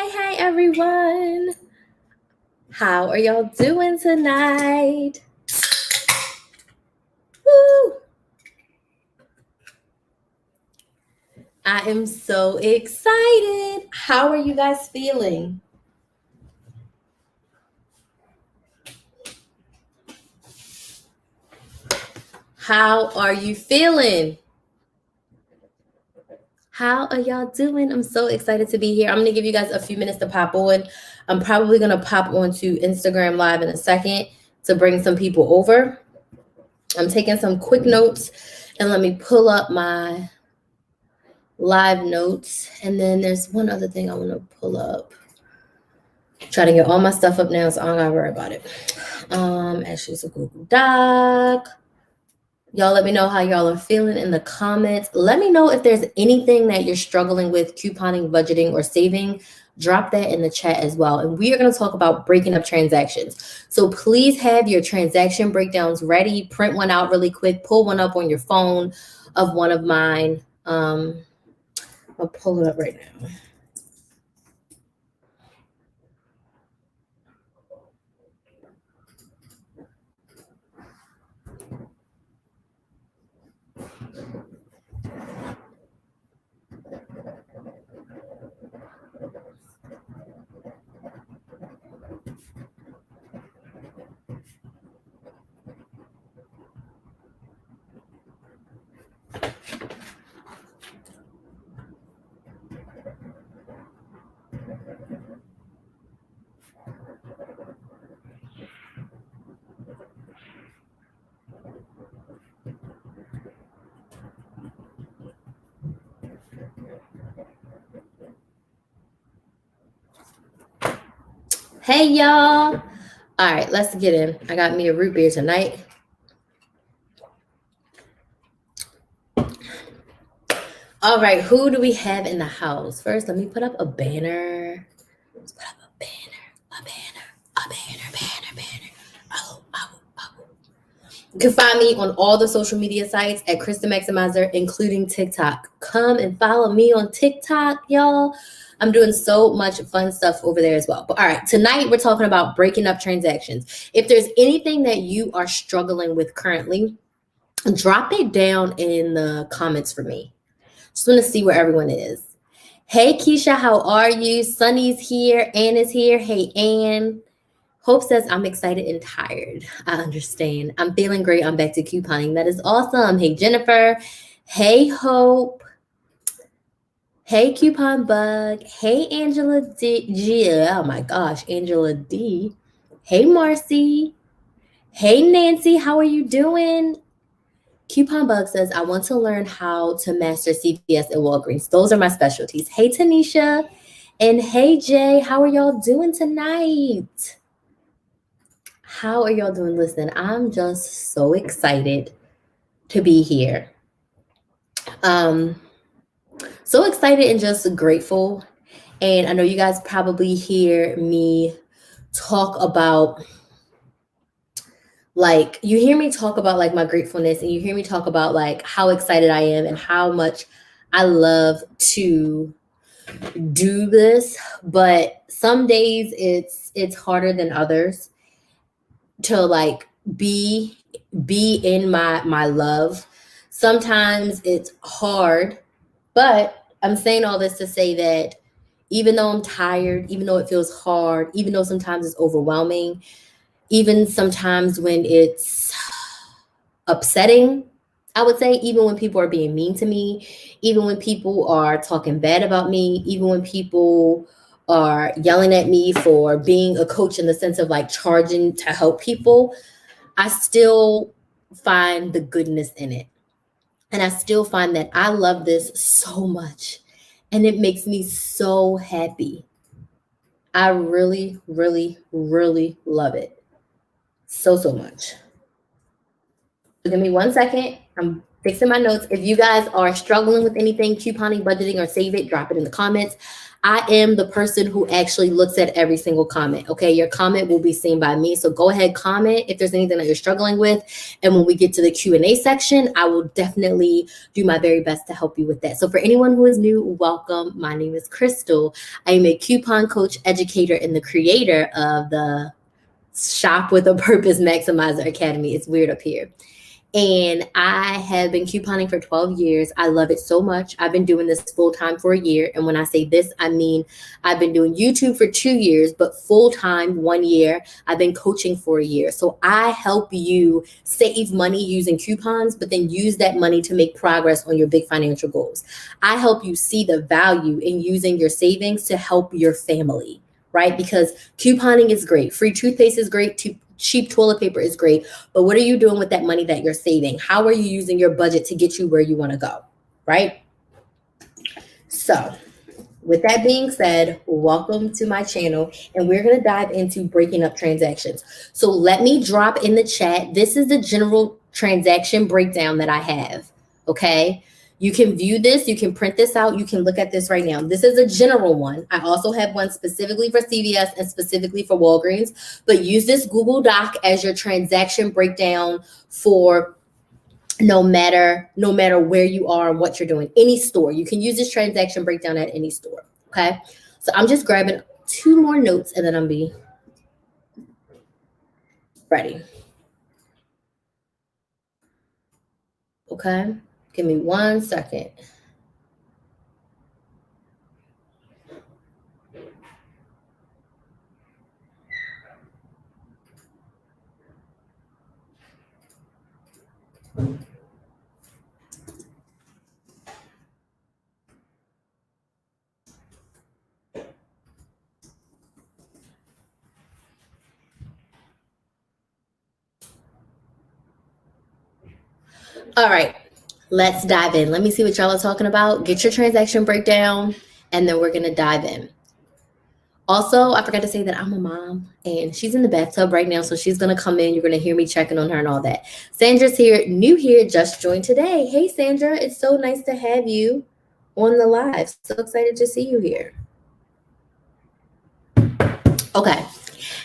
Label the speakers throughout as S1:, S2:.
S1: Hey, everyone. How are y'all doing tonight? Woo! I am so excited. How are you guys feeling? How are you feeling? How are y'all doing? I'm so excited to be here. I'm going to give you guys a few minutes to pop on. I'm probably going to pop onto Instagram Live in a second to bring some people over. I'm taking some quick notes, and let me pull up my live notes. And then there's one other thing I want to pull up. Try to get all my stuff up now, so I don't gotta worry about it. Actually, it's a Google Doc. Y'all let me know how y'all are feeling in the comments. Let me know if there's anything that you're struggling with, couponing, budgeting, or saving. Drop that in the chat as well. And we are going to talk about breaking up transactions. So please have your transaction breakdowns ready. Print one out really quick. Pull one up on your phone of one of mine. I'll pull it up right now. Hey, y'all. All right, let's get in. I got me a root beer tonight. All right, who do we have in the house? First, let me put up a banner. Let's put up a banner. Oh. You can find me on all the social media sites at Krys the Maximizer, including TikTok. Come and follow me on TikTok, y'all. I'm doing so much fun stuff over there as well. But all right, tonight we're talking about breaking up transactions. If there's anything that you are struggling with currently, drop it down in the comments for me. Just want to see where everyone is. Hey, Keisha, how are you? Sunny's here. Ann is here. Hey, Ann. Hope says, I'm excited and tired. I understand. I'm feeling great. I'm back to couponing. That is awesome. Hey, Jennifer. Hey, Hope. Hey, Coupon Bug. Hey, Angela D. Oh, my gosh. Angela D. Hey, Marcy. Hey, Nancy. How are you doing? Coupon Bug says, I want to learn how to master CVS and Walgreens. Those are my specialties. Hey, Tanisha. And hey, Jay. How are y'all doing tonight? How are y'all doing? Listen, I'm just so excited to be here. So excited and just grateful. And I know you guys probably hear me talk about, like, you hear me talk about like my gratefulness, and you hear me talk about like how excited I am and how much I love to do this. But some days it's harder than others to like be in my love. Sometimes it's hard, but I'm saying all this to say that even though I'm tired, even though it feels hard, even though sometimes it's overwhelming, even sometimes when it's upsetting, I would say, even when people are being mean to me, even when people are talking bad about me, even when people are yelling at me for being a coach in the sense of like charging to help people, I still find the goodness in it. And I still find that I love this so much, and it makes me so happy. I really, really, really love it so much. Give me 1 second. I'm fixing my notes. If you guys are struggling with anything, couponing, budgeting, or save it, drop it in the comments. I am the person who actually looks at every single comment. Okay, your comment will be seen by me. So go ahead, comment if there's anything that you're struggling with. And when we get to the Q&A section, I will definitely do my very best to help you with that. So for anyone who is new, welcome. My name is Crystal. I am a coupon coach, educator, and the creator of the Shop with a Purpose Maximizer Academy. It's weird up here. And I have been couponing for 12 years. I love it so much. I've been doing this full time for a year. And when I say this, I mean I've been doing YouTube for 2 years, but full time 1 year. I've been coaching for a year. So I help you save money using coupons, but then use that money to make progress on your big financial goals. I help you see the value in using your savings to help your family, right? Because couponing is great. Free toothpaste is great. Cheap toilet paper is great, but what are you doing with that money that you're saving? How are you using your budget to get you where you want to go, right? So with that being said, welcome to my channel, and we're going to dive into breaking up transactions. So let me drop in the chat. This is the general transaction breakdown that I have, okay? You can view this, you can print this out, you can look at this right now. This is a general one. I also have one specifically for CVS and specifically for Walgreens, but use this Google Doc as your transaction breakdown for no matter where you are and what you're doing. Any store, you can use this transaction breakdown at any store, okay? So I'm just grabbing 2 more notes and then I'm be ready. Okay, give me 1 second. All right, let's dive in. Let me see what y'all are talking about. Get your transaction breakdown, and then we're going to dive in. Also, I forgot to say that I'm a mom, and she's in the bathtub right now, so she's going to come in. You're going to hear me checking on her and all that. Sandra's here, new here, just joined today. Hey, Sandra, it's so nice to have you on the live. So excited to see you here. Okay.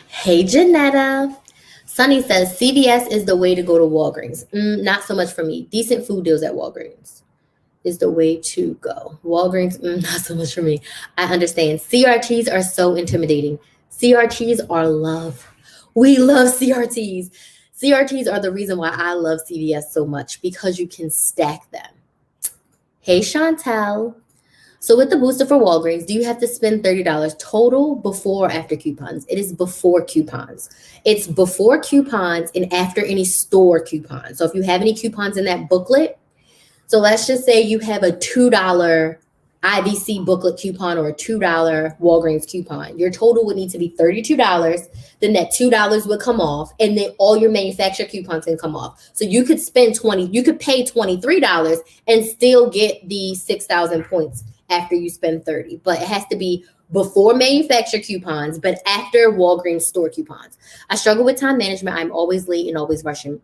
S1: Hey, Janetta. Sunny says, CVS is the way to go to Walgreens. Not so much for me. Decent food deals at Walgreens is the way to go. Walgreens, not so much for me. I understand. CRTs are so intimidating. CRTs are love. We love CRTs. CRTs are the reason why I love CVS so much, because you can stack them. Hey, Chantel. So with the booster for Walgreens, do you have to spend $30 total before or after coupons? It is before coupons. It's before coupons and after any store coupons. So if you have any coupons in that booklet, so let's just say you have a $2 IBC booklet coupon or a $2 Walgreens coupon. Your total would need to be $32. Then that $2 would come off, and then all your manufacturer coupons can come off. So you could spend you could pay $23 and still get the 6,000 points after you spend 30, but it has to be before manufacturer coupons, but after Walgreens store coupons. I struggle with time management. I'm always late and always rushing.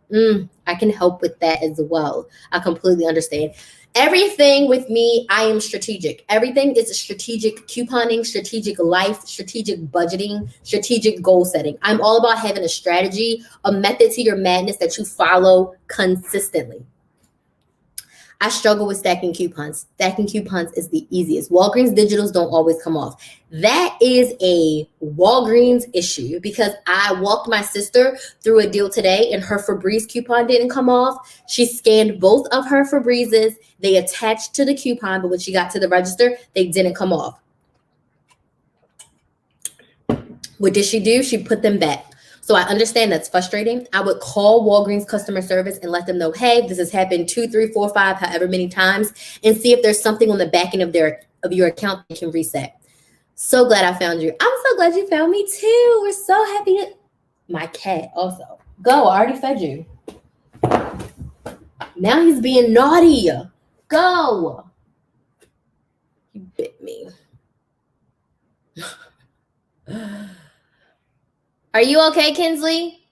S1: I can help with that as well. I completely understand. Everything with me, I am strategic. Everything is strategic couponing, strategic life, strategic budgeting, strategic goal setting. I'm all about having a strategy, a method to your madness that you follow consistently. I struggle with stacking coupons. Stacking coupons is the easiest. Walgreens digitals don't always come off. That is a Walgreens issue, because I walked my sister through a deal today and her Febreze coupon didn't come off. She scanned both of her Febrezes. They attached to the coupon, but when she got to the register, they didn't come off. What did she do? She put them back. So I understand that's frustrating. I would call Walgreens customer service and let them know, hey, this has happened 2, 3, 4, 5, however many times, and see if there's something on the back end of your account that can reset. So glad I found you. I'm so glad you found me too. We're so happy to. My cat also. Go, I already fed you. Now he's being naughty. Go. You bit me. Are you okay, Kinsley?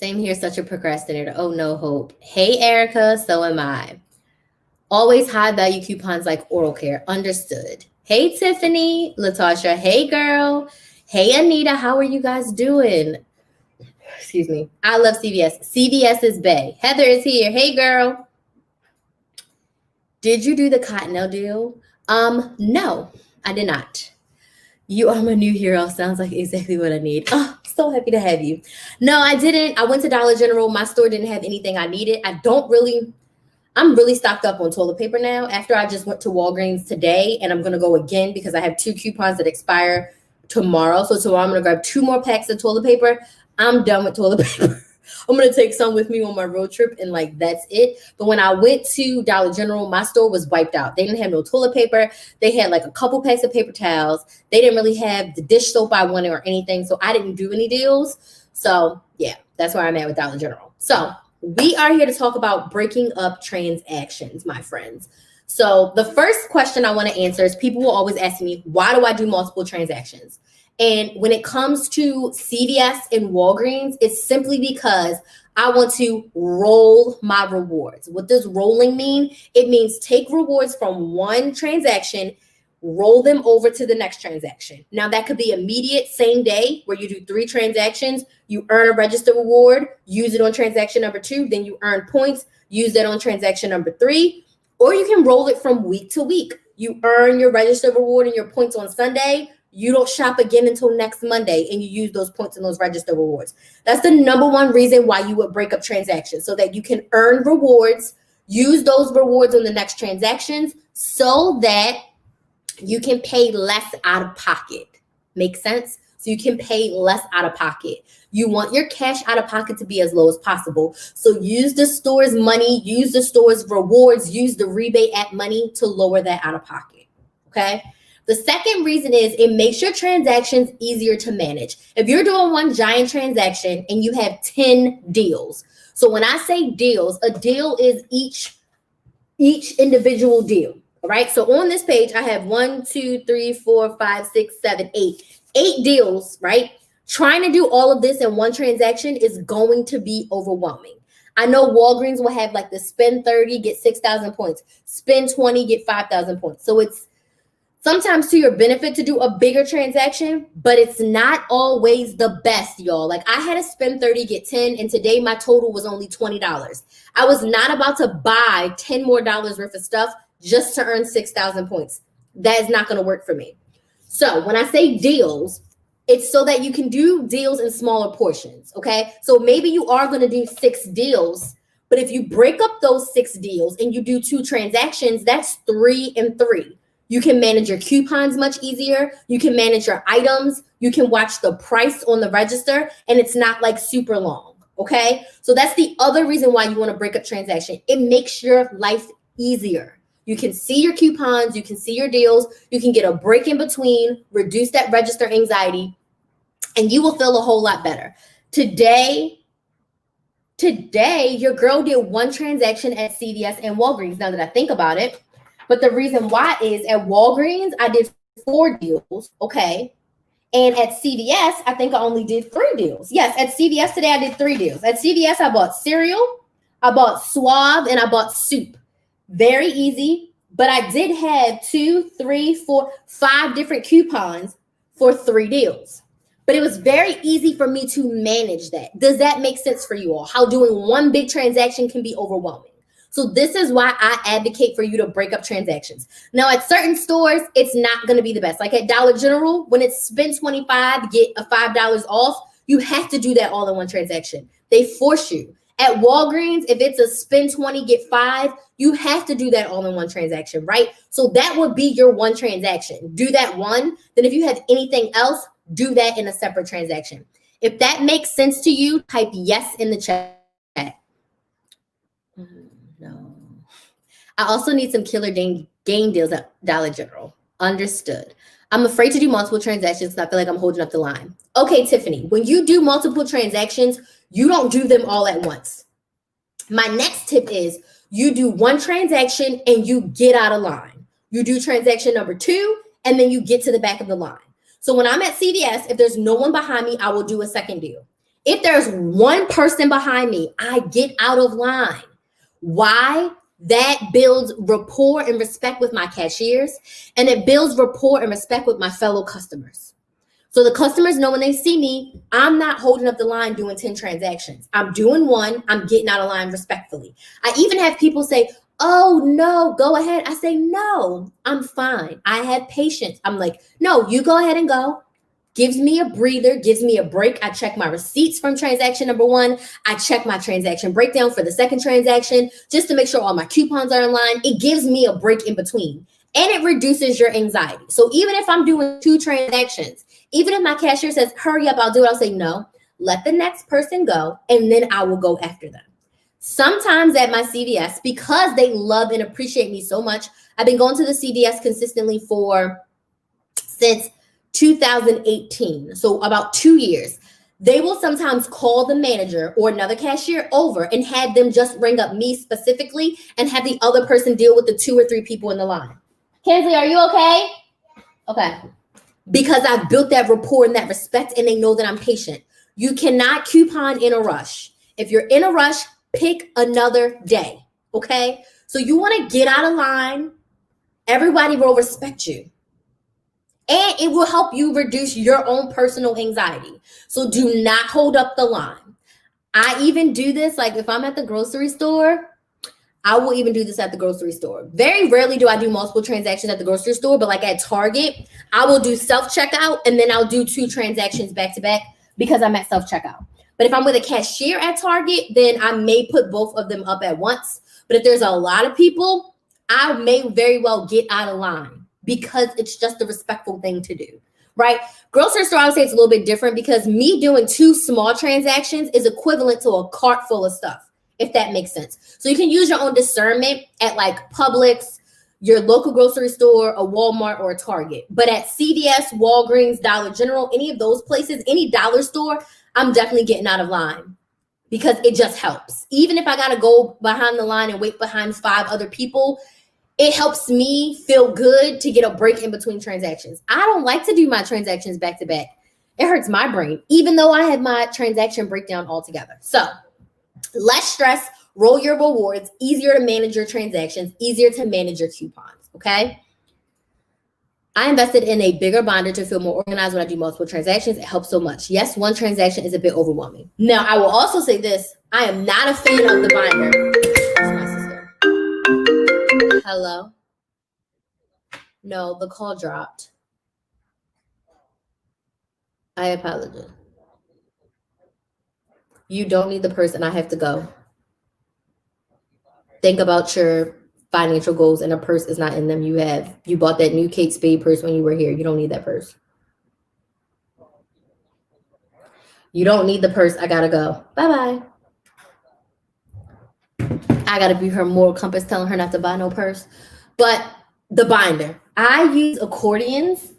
S1: Same here, such a procrastinator. Oh, no hope. Hey, Erica, so am I. Always high value coupons like oral care. Understood. Hey, Tiffany, Latasha. Hey, girl. Hey, Anita. How are you guys doing? Excuse me. I love CVS. CVS is bae. Heather is here. Hey, girl. Did you do the Cottonelle deal? No, I did not. You are my new hero. Sounds like exactly what I need. Oh, so happy to have you. No, I didn't. I went to Dollar General. My store didn't have anything I needed. I'm really stocked up on toilet paper now. After I just went to Walgreens today, and I'm going to go again because I have 2 coupons that expire tomorrow. So tomorrow I'm going to grab 2 more packs of toilet paper. I'm done with toilet paper. I'm going to take some with me on my road trip, and like, that's it. But when I went to Dollar General, my store was wiped out. They didn't have no toilet paper. They had like a couple packs of paper towels. They didn't really have the dish soap I wanted or anything. So I didn't do any deals. So yeah, that's where I'm at with Dollar General. So we are here to talk about breaking up transactions, my friends. So the first question I want to answer is, people will always ask me, why do I do multiple transactions? And when it comes to CVS and Walgreens, it's simply because I want to roll my rewards. What does rolling mean? It means take rewards from one transaction, roll them over to the next transaction. Now, that could be immediate, same day, where you do 3 transactions, you earn a register reward, use it on transaction number 2, then you earn points, use that on transaction number 3, or you can roll it from week to week. You earn your register reward and your points on Sunday. You don't shop again until next Monday, and you use those points and those register rewards. That's the number one reason why you would break up transactions, so that you can earn rewards, use those rewards on the next transactions, so that you can pay less out of pocket. Make sense? So you can pay less out of pocket. You want your cash out of pocket to be as low as possible. So use the store's money, use the store's rewards, use the rebate app money to lower that out of pocket. Okay? The second reason is it makes your transactions easier to manage. If you're doing one giant transaction and you have 10 deals. So when I say deals, a deal is each individual deal. All right. So on this page, I have 1, 2, 3, 4, 5, 6, 7, 8. 8 deals, right? Trying to do all of this in one transaction is going to be overwhelming. I know Walgreens will have like the spend 30, get 6,000 points. Spend 20, get 5,000 points. So it's sometimes to your benefit to do a bigger transaction, but it's not always the best, y'all. Like, I had to spend 30, get 10, and today my total was only $20. I was not about to buy $10 more worth of stuff just to earn 6,000 points. That is not going to work for me. So when I say deals, it's so that you can do deals in smaller portions, okay? So maybe you are going to do 6 deals, but if you break up those 6 deals and you do 2 transactions, that's 3 and 3. You can manage your coupons much easier. You can manage your items. You can watch the price on the register, and it's not like super long, okay? So that's the other reason why you want to break up transaction. It makes your life easier. You can see your coupons. You can see your deals. You can get a break in between, reduce that register anxiety, and you will feel a whole lot better. Today, your girl did 1 transaction at CVS and Walgreens, now that I think about it. But the reason why is at Walgreens, I did 4 deals, okay? And at CVS, I think I only did 3 deals. Yes, at CVS today, I did 3 deals. At CVS, I bought cereal, I bought Suave, and I bought soup. Very easy, but I did have 2, 3, 4, 5 different coupons for 3 deals. But it was very easy for me to manage that. Does that make sense for you all? How doing one big transaction can be overwhelming. So this is why I advocate for you to break up transactions. Now, at certain stores, it's not going to be the best. Like at Dollar General, when it's spend 25, get a $5 off, you have to do that all in one transaction. They force you. At Walgreens, if it's a spend 20, get 5, you have to do that all in one transaction, right? So that would be your one transaction. Do that one. Then if you have anything else, do that in a separate transaction. If that makes sense to you, type yes in the chat. No. I also need some killer game deals at Dollar General. Understood. I'm afraid to do multiple transactions because I feel like I'm holding up the line. Okay, Tiffany, when you do multiple transactions, you don't do them all at once. My next tip is you do 1 transaction and you get out of line. You do transaction number 2, and then you get to the back of the line. So when I'm at CVS, if there's no one behind me, I will do a second deal. If there's one person behind me, I get out of line. Why? That builds rapport and respect with my cashiers, and it builds rapport and respect with my fellow customers. So the customers know when they see me, I'm not holding up the line doing 10 transactions. I'm doing one, I'm getting out of line respectfully. I even have people say, oh no, go ahead. I say, no, I'm fine. I have patience. I'm like, no, you go ahead and go. Gives me a breather, gives me a break. I check my receipts from transaction number one. I check my transaction breakdown for the second transaction just to make sure all my coupons are in line. It gives me a break in between, and it reduces your anxiety. So even if I'm doing 2 transactions, even if my cashier says, hurry up, I'll do it, I'll say, no, let the next person go, and then I will go after them. Sometimes at my CVS, because they love and appreciate me so much, I've been going to the CVS consistently since 2018, so about 2 years. They will sometimes call the manager or another cashier over and have them just ring up me specifically and have the other person deal with the 2 or 3 people in the line. Kensley, are you okay? Okay. Because I've built that rapport and that respect, and they know that I'm patient. You cannot coupon in a rush. If you're in a rush, pick another day, okay? So you want to get out of line. Everybody will respect you. And it will help you reduce your own personal anxiety. So do not hold up the line. I even do this, like if I'm at the grocery store, I will even do this at the grocery store. Very rarely do I do multiple transactions at the grocery store, but like at Target, I will do self-checkout and then I'll do 2 transactions back to back because I'm at self-checkout. But if I'm with a cashier at Target, then I may put both of them up at once. But if there's a lot of people, I may very well get out of line, because it's just a respectful thing to do, right? Grocery store, I would say it's a little bit different because me doing 2 small transactions is equivalent to a cart full of stuff, if that makes sense. So you can use your own discernment at like Publix, your local grocery store, a Walmart, or a Target. But at CVS, Walgreens, Dollar General, any of those places, any dollar store, I'm definitely getting out of line because it just helps. Even if I got to go behind the line and wait behind 5 other people, it helps me feel good to get a break in between transactions. I don't like to do my transactions back to back. It hurts my brain, even though I have my transaction breakdown all together. So less stress, roll your rewards, easier to manage your transactions, easier to manage your coupons, okay? I invested in a bigger binder to feel more organized when I do multiple transactions. It helps so much. Yes, one transaction is a bit overwhelming. Now, I will also say this. I am not a fan of the binder. Hello? No, the call dropped. I apologize. You don't need the person. I have to go. Think about your financial goals, and a purse is not in them. You bought that new Kate Spade purse when you were here. You don't need that purse. You don't need the purse. I gotta go. Bye-bye. I gotta be her moral compass telling her not to buy no purse. But the binder. I use accordions.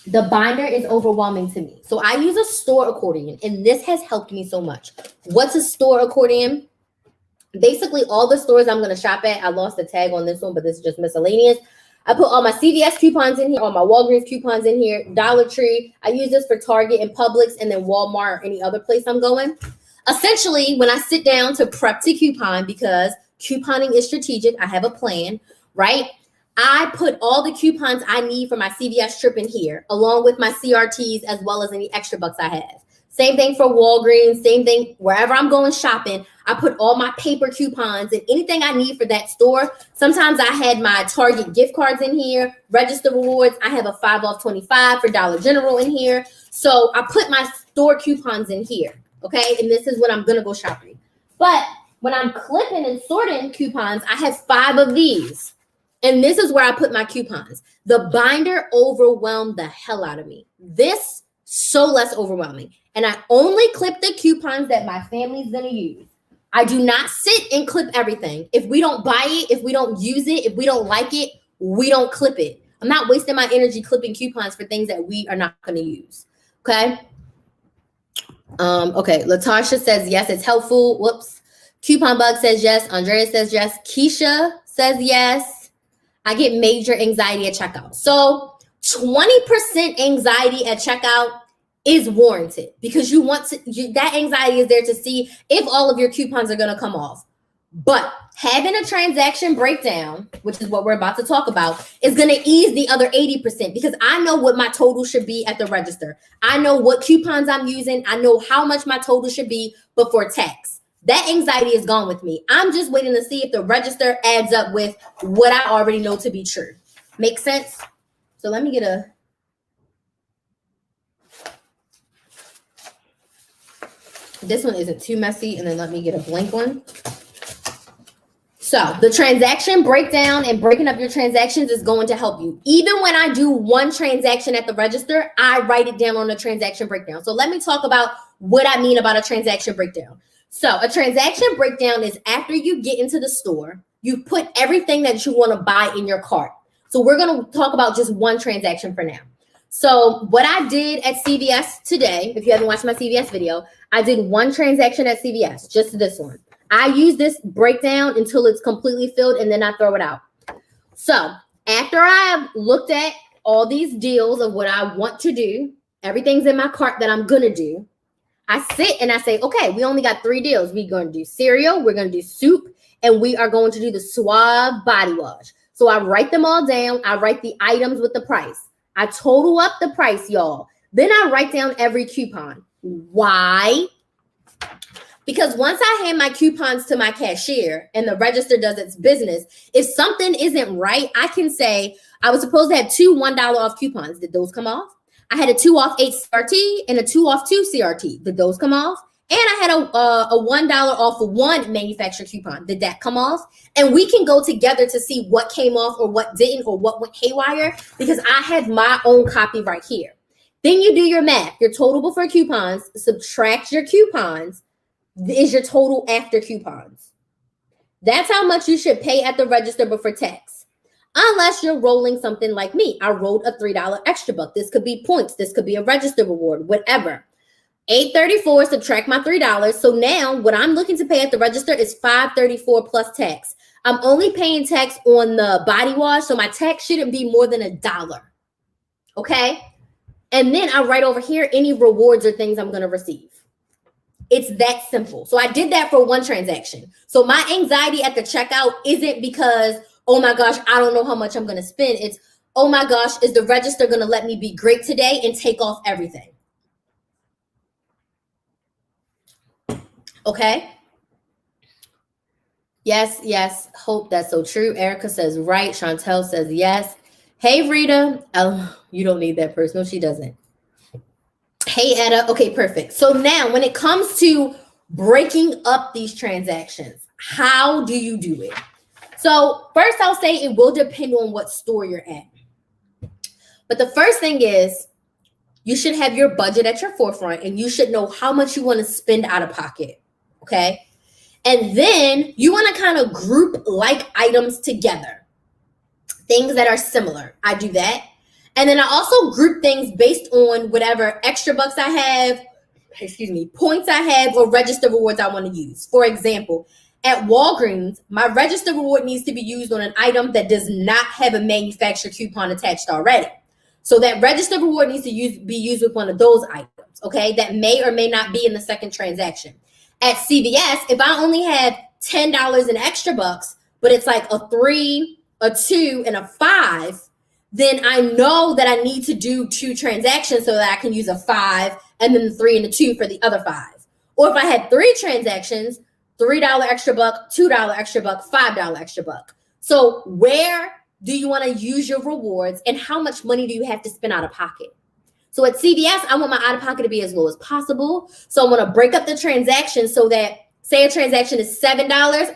S1: The binder is overwhelming to me. So I use a store accordion, and this has helped me so much. What's a store accordion? Basically, all the stores I'm going to shop at, I lost the tag on this one, but this is just miscellaneous. I put all my CVS coupons in here, all my Walgreens coupons in here, Dollar Tree. I use this for Target and Publix, and then Walmart or any other place I'm going. Essentially, when I sit down to prep to coupon, because couponing is strategic, I have a plan, right? I put all the coupons I need for my CVS trip in here, along with my CRTs, as well as any extra bucks I have. Same thing for Walgreens, same thing wherever I'm going shopping. I put all my paper coupons and anything I need for that store. Sometimes I had my Target gift cards in here, register rewards. I have a 5 off 25 for Dollar General in here. So I put my store coupons in here, okay? And this is when I'm gonna go shopping. But when I'm clipping and sorting coupons, I have 5 of these. And this is where I put my coupons. The binder overwhelmed the hell out of me. This, so less overwhelming. And I only clip the coupons that my family's gonna use. I do not sit and clip everything. If we don't buy it, if we don't use it, if we don't like it, we don't clip it. I'm not wasting my energy clipping coupons for things that we are not gonna use, okay? Okay, Latasha says, yes, it's helpful. Whoops. Coupon Bug says yes. Andrea says yes. Keisha says yes. I get major anxiety at checkout. So 20% anxiety at checkout is warranted because you want to, that anxiety is there to see if all of your coupons are going to come off. But having a transaction breakdown, which is what we're about to talk about, is going to ease the other 80% because I know what my total should be at the register. I know what coupons I'm using. I know how much my total should be before tax. That anxiety is gone with me. I'm just waiting to see if the register adds up with what I already know to be true. Make sense? So let me get a... This one isn't too messy, and then let me get a blank one. So the transaction breakdown and breaking up your transactions is going to help you. Even when I do one transaction at the register, I write it down on the transaction breakdown. So let me talk about what I mean about a transaction breakdown. So a transaction breakdown is after you get into the store, you put everything that you want to buy in your cart. So we're going to talk about just one transaction for now. So what I did at CVS today, if you haven't watched my CVS video, I did one transaction at CVS, just this one. I use this breakdown until it's completely filled and then I throw it out. So after I've looked at all these deals of what I want to do, everything's in my cart that I'm going to do, I sit and I say, okay, we only got 3 deals. We're going to do cereal, we're going to do soup, and we are going to do the Suave body wash. So I write them all down. I write the items with the price. I total up the price, y'all. Then I write down every coupon. Why? Because once I hand my coupons to my cashier and the register does its business, if something isn't right, I can say, I was supposed to have 2 $1 off coupons. Did those come off? I had a 2 off 8 CRT and a 2 off 2 CRT. Did those come off? And I had a $1 off of 1 manufacturer coupon. Did that come off? And we can go together to see what came off or what didn't or what went haywire because I have my own copy right here. Then you do your math. Your total before coupons, subtract your coupons, is your total after coupons. That's how much you should pay at the register before tax. Unless you're rolling something like me. I rolled a $3 extra buck. This could be points. This could be a register reward, whatever. $8.34, subtract my $3. So now what I'm looking to pay at the register is $5.34 plus tax. I'm only paying tax on the body wash, so my tax shouldn't be more than $1. Okay? And then I write over here any rewards or things I'm going to receive. It's that simple. So I did that for one transaction. So my anxiety at the checkout isn't because, oh my gosh, I don't know how much I'm going to spend. It's, oh my gosh, is the register going to let me be great today and take off everything? Okay. Yes, yes. Hope that's so true. Erica says right. Chantel says yes. Hey, Rita. Oh, you don't need that person. No, she doesn't. Hey, Etta. Okay, perfect. So now when it comes to breaking up these transactions, how do you do it? So first I'll say it will depend on what store you're at. But the first thing is you should have your budget at your forefront and you should know how much you want to spend out of pocket. Okay. And then you want to kind of group like items together, things that are similar. I do that. And then I also group things based on whatever extra bucks I have, points I have, or register rewards I want to use. For example, at Walgreens, my register reward needs to be used on an item that does not have a manufacturer coupon attached already. So that register reward needs to be used with one of those items, okay, that may or may not be in the second transaction. At CVS, if I only have $10 in extra bucks, but it's like a 3, a 2, and a 5, then I know that I need to do 2 transactions so that I can use a 5 and then the 3 and the 2 for the other 5. Or if I had 3 transactions, $3 extra buck, $2 extra buck, $5 extra buck. So where do you want to use your rewards and how much money do you have to spend out of pocket? So at CVS, I want my out of pocket to be as low as possible. So I want to break up the transaction so that, say a transaction is $7,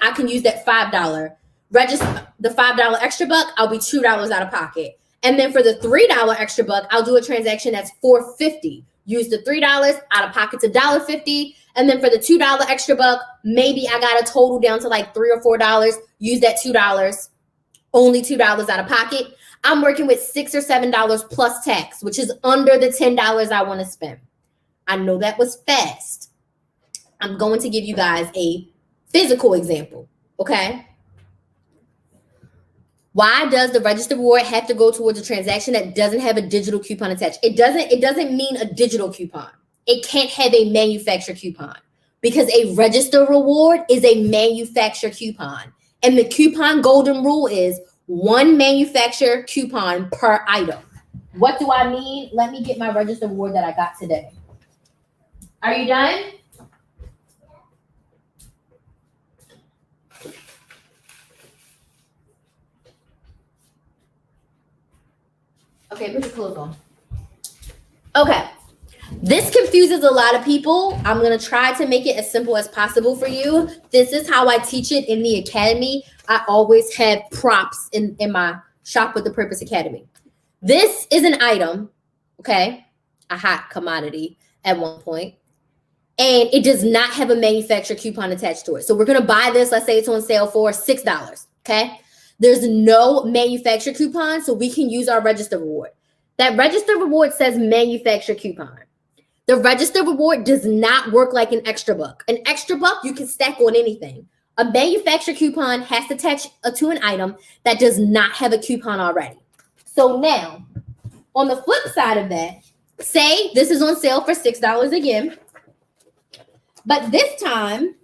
S1: I can use that $5. Register the $5 extra buck, I'll be $2 out of pocket. And then for the $3 extra buck, I'll do a transaction that's $4.50. Use the $3 out of pocket's $1.50. And then for the $2 extra buck, maybe I got a total down to like $3 or $4. Use that $2, only $2 out of pocket. I'm working with $6 or $7 plus tax, which is under the $10 I want to spend. I know that was fast. I'm going to give you guys a physical example, okay? Why does the registered reward have to go towards a transaction that doesn't have a digital coupon attached? It doesn't mean a digital coupon. It can't have a manufacturer coupon because a registered reward is a manufacturer coupon. And the coupon golden rule is one manufacturer coupon per item. What do I mean? Let me get my registered reward that I got today. Are you done? Okay, put your clothes on. Okay. This confuses a lot of people. I'm going to try to make it as simple as possible for you. This is how I teach it in the academy. I always have props in my Shop with the Purpose Academy. This is an item, okay, a hot commodity at one point, and it does not have a manufacturer coupon attached to it. So we're going to buy this. Let's say it's on sale for $6, okay? There's no manufacturer coupon, so we can use our register reward. That register reward says manufacturer coupon. The register reward does not work like an extra buck. An extra buck you can stack on anything. A manufacturer coupon has to attach to an item that does not have a coupon already. So now, on the flip side of that, say this is on sale for $6 again, but this time,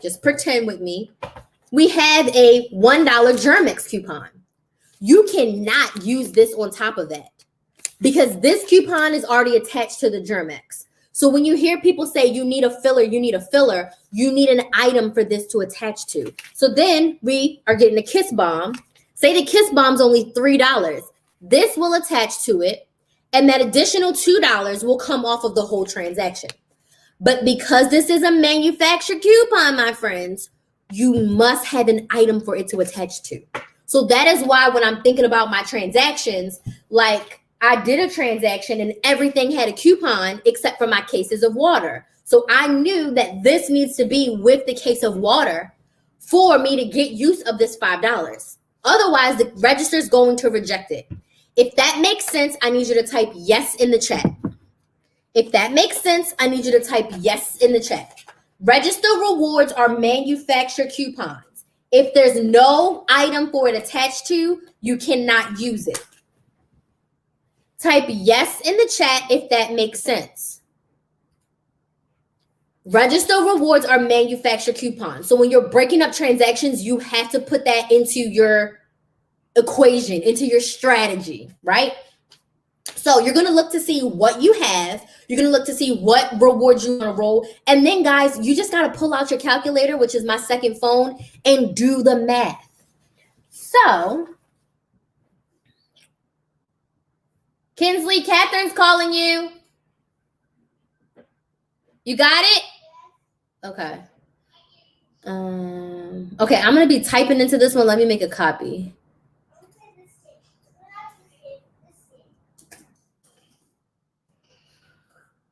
S1: just pretend with me, we have a $1 Germex coupon. You cannot use this on top of that because this coupon is already attached to the Germex. So when you hear people say you need a filler, you need an item for this to attach to. So then we are getting a Kiss Bomb. Say the Kiss Bomb's only $3. This will attach to it, and that additional $2 will come off of the whole transaction. But because this is a manufacturer coupon, my friends, you must have an item for it to attach to. So that is why when I'm thinking about my transactions, like I did a transaction and everything had a coupon except for my cases of water. So I knew that this needs to be with the case of water for me to get use of this $5. Otherwise, the register is going to reject it. If that makes sense, I need you to type yes in the chat. If that makes sense, I need you to type yes in the chat. Register rewards are manufacturer coupons. If there's no item for it attached to, you cannot use it. Type yes in the chat if that makes sense. Register rewards are manufacturer coupons. So when you're breaking up transactions, you have to put that into your equation, into your strategy, right? So you're going to look to see what you have. You're going to look to see what rewards you want to roll. And then, guys, you just got to pull out your calculator, which is my second phone, and do the math. So, Kinsley, Catherine's calling you. You got it? Okay. Okay, I'm going to be typing into this one. Let me make a copy.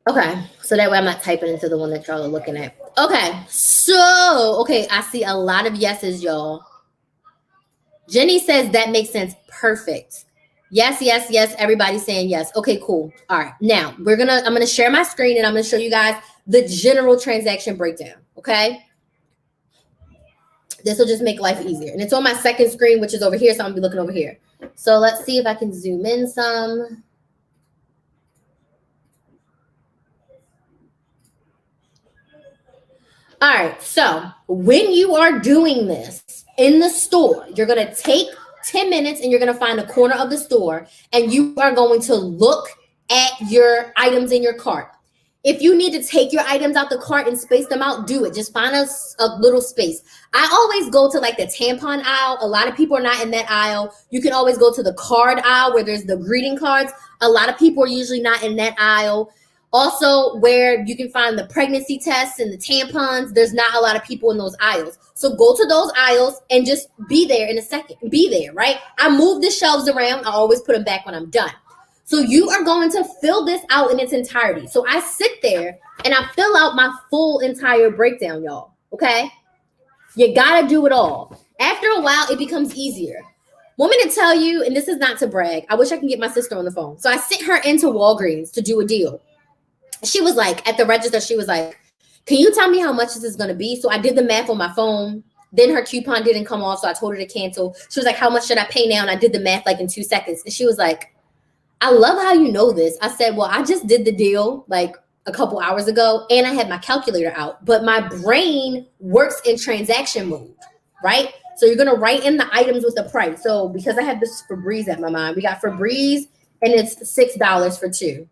S1: Okay, so that way I'm not typing into the one that y'all are looking at. Okay, so, okay, I see a lot of yeses, y'all. Jenny says that makes sense. Perfect. Yes, yes, yes. Everybody's saying yes. Okay, cool. All right, now I'm gonna share my screen and I'm gonna show you guys the general transaction breakdown, okay? This will just make life easier. And it's on my second screen, which is over here, so I'm gonna be looking over here. So let's see if I can zoom in some. All right, so when you are doing this in the store, you're going to take 10 minutes and you're going to find a corner of the store and you are going to look at your items in your cart. If you need to take your items out the cart and space them out, do it. Just find a little space. I always go to like the tampon aisle. A lot of people are not in that aisle. You can always go to the card aisle where there's the greeting cards. A lot of people are usually not in that aisle. Also, where you can find the pregnancy tests and the tampons, there's not a lot of people in those aisles. So go to those aisles and just be there in a second. Be there, right? I move the shelves around. I always put them back when I'm done. So you are going to fill this out in its entirety. So I sit there and I fill out my full entire breakdown, y'all. Okay? You got to do it all. After a while, it becomes easier. Want me to tell you, and this is not to brag. I wish I can get my sister on the phone. So I sent her into Walgreens to do a deal. She was like, at the register, she was like, can you tell me how much this is going to be? So I did the math on my phone, Then her coupon didn't come off, so I told her to cancel. She was like, how much should I pay now? And I did the math like in 2 seconds. And she was like, I love how you know this. I said, well, I just did the deal like a couple hours ago and I had my calculator out, but my brain works in transaction mode, right? So you're going to write in the items with the price. So because I have this Febreze at my mind, we got Febreze and it's $6 for 2.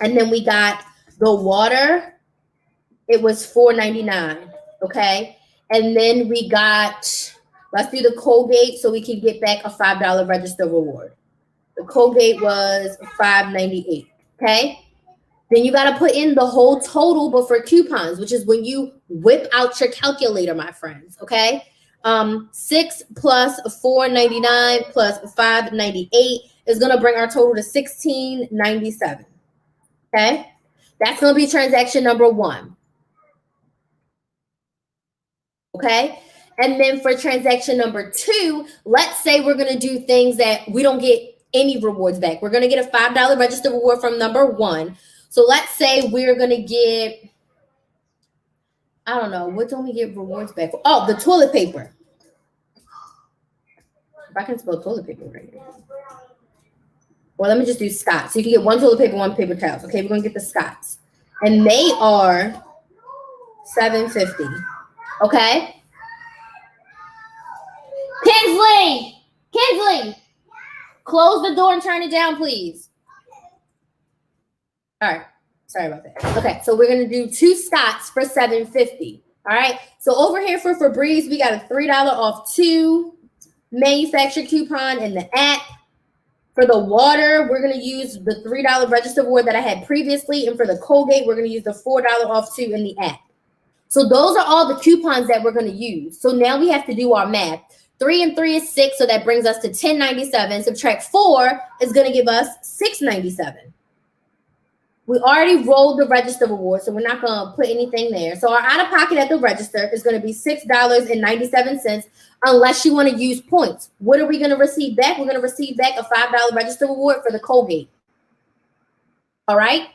S1: And then we got the water. It was $4.99. Okay. And then we got, let's do the Colgate so we can get back a $5 register reward. The Colgate was $5.98. Okay. Then you got to put in the whole total, but for coupons, which is when you whip out your calculator, my friends. Okay. 6 plus $4.99 plus $5.98 is going to bring our total to $16.97. Okay. That's going to be transaction number 1. Okay. And then for transaction number 2, let's say we're going to do things that we don't get any rewards back. We're going to get a $5 register reward from number 1. So let's say we're going to get, I don't know, what don't we get rewards back for? Oh, the toilet paper. If I can spell toilet paper right here. Well, let me just do Scott's. So you can get 1 toilet paper, 1 paper towels. Okay, we're going to get the Scott's. And they are $7.50. Okay? Kinsley, close the door and turn it down, please. All right. Sorry about that. Okay, so we're going to do 2 Scott's for $7.50. All right. So over here for Febreze, we got a $3 off 2 manufacturer coupon in the app. For the water, we're going to use the $3 register reward that I had previously. And for the Colgate, we're going to use the $4 off 2 in the app. So those are all the coupons that we're going to use. So now we have to do our math. 3 and 3 is 6, so that brings us to $10.97. Subtract 4 is going to give us $6.97. We already rolled the register reward, so we're not going to put anything there. So our out-of-pocket at the register is going to be $6.97 unless you want to use points. What are we going to receive back? We're going to receive back a $5 register reward for the Colgate. All right?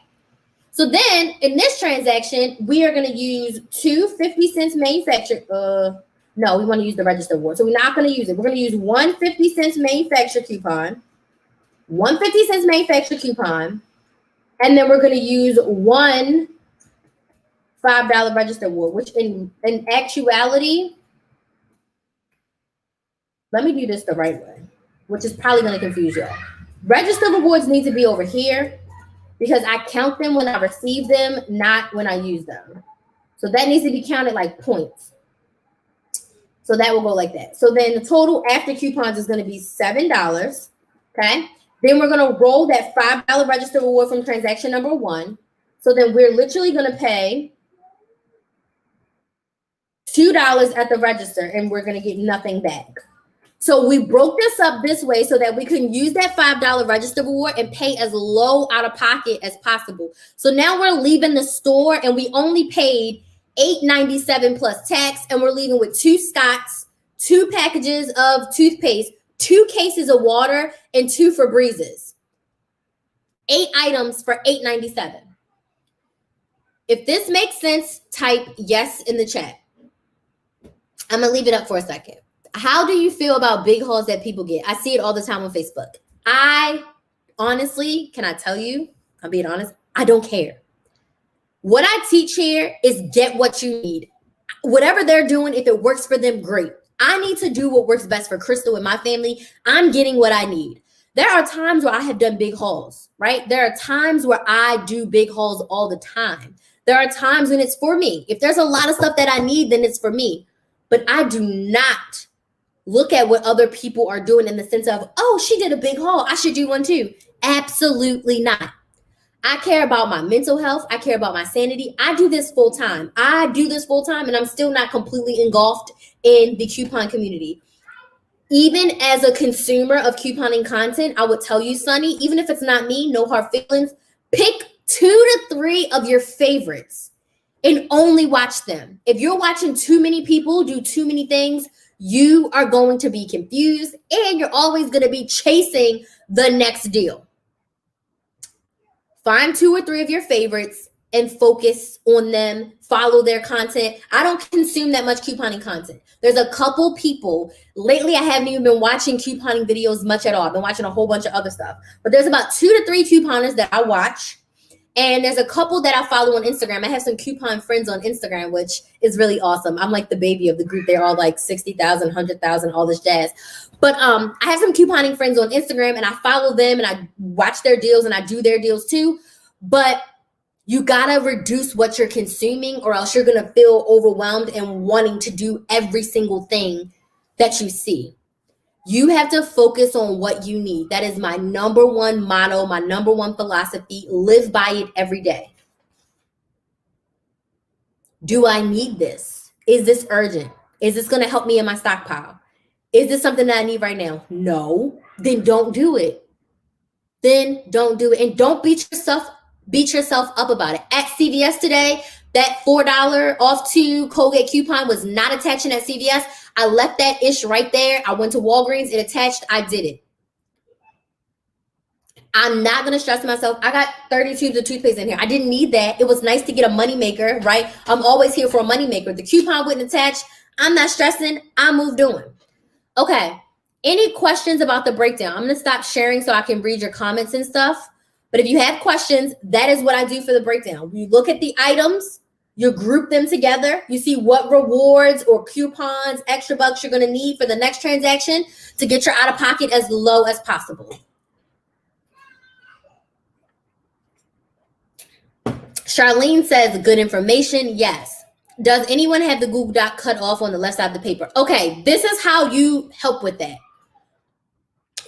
S1: So then in this transaction, we are going to use 2 50-cent manufacturer. No, we want to use the register reward. So we're not going to use it. We're going to use 1 50-cent manufacturer coupon, 1 50-cent manufacturer coupon, and then we're going to use 1 $5 register reward, which in actuality, let me do this the right way, which is probably going to confuse y'all. Register rewards need to be over here because I count them when I receive them, not when I use them. So that needs to be counted like points. So that will go like that. So then the total after coupons is going to be $7. Okay. Then we're going to roll that $5 register reward from transaction number 1. So then we're literally going to pay $2 at the register and we're going to get nothing back. So we broke this up this way so that we can use that $5 register reward and pay as low out of pocket as possible. So now we're leaving the store and we only paid $8.97 plus tax, and we're leaving with 2 Scott's, 2 packages of toothpaste, 2 cases of water, and 2 Febrezes. 8 items for $8.97. If this makes sense, type yes in the chat. I'm going to leave it up for a second. How do you feel about big hauls that people get? I see it all the time on Facebook. I honestly, can I tell you, I'm being honest, I don't care. What I teach here is get what you need. Whatever they're doing, if it works for them, great. I need to do what works best for Crystal and my family. I'm getting what I need. There are times where I have done big hauls, right? There are times where I do big hauls all the time. There are times when it's for me. If there's a lot of stuff that I need, then it's for me. But I do not look at what other people are doing in the sense of, oh, she did a big haul, I should do one too. Absolutely not. I care about my mental health. I care about my sanity. I do this full time. And I'm still not completely engulfed in the coupon community. Even as a consumer of couponing content, I would tell you, Sunny, even if it's not me, no hard feelings, pick 2 to 3 of your favorites and only watch them. If you're watching too many people do too many things, you are going to be confused and you're always going to be chasing the next deal. Find 2 or 3 of your favorites and focus on them, follow their content. I don't consume that much couponing content. There's a couple people, lately I haven't even been watching couponing videos much at all. I've been watching a whole bunch of other stuff. But there's about 2 to 3 couponers that I watch. And there's a couple that I follow on Instagram. I have some coupon friends on Instagram, which is really awesome. I'm like the baby of the group. They're all like 60,000, 100,000, all this jazz. But I have some couponing friends on Instagram, and I follow them, and I watch their deals, and I do their deals too. But you gotta reduce what you're consuming, or else you're gonna feel overwhelmed and wanting to do every single thing that you see. You have to focus on what you need. That is my number one motto, my number one philosophy. Live by it every day. Do I need this? Is this urgent? Is this going to help me in my stockpile? Is this something that I need right now? No. Then don't do it. Then don't do it. And don't beat yourself up about it. At CVS today, that $4 off 2 Colgate coupon was not attaching at CVS. I left that ish right there. I went to Walgreens, it attached, I did it. I'm not going to stress myself. I got 30 tubes of toothpaste in here. I didn't need that. It was nice to get a moneymaker, right? I'm always here for a moneymaker. The coupon wouldn't attach. I'm not stressing. I moved on. Okay. Any questions about the breakdown? I'm going to stop sharing so I can read your comments and stuff. But if you have questions, that is what I do for the breakdown. You look at the items, you group them together, you see what rewards or coupons, extra bucks you're going to need for the next transaction to get your out of pocket as low as possible. Charlene says, good information. Yes. Does anyone have the Google Doc cut off on the left side of the paper? Okay, this is how you help with that.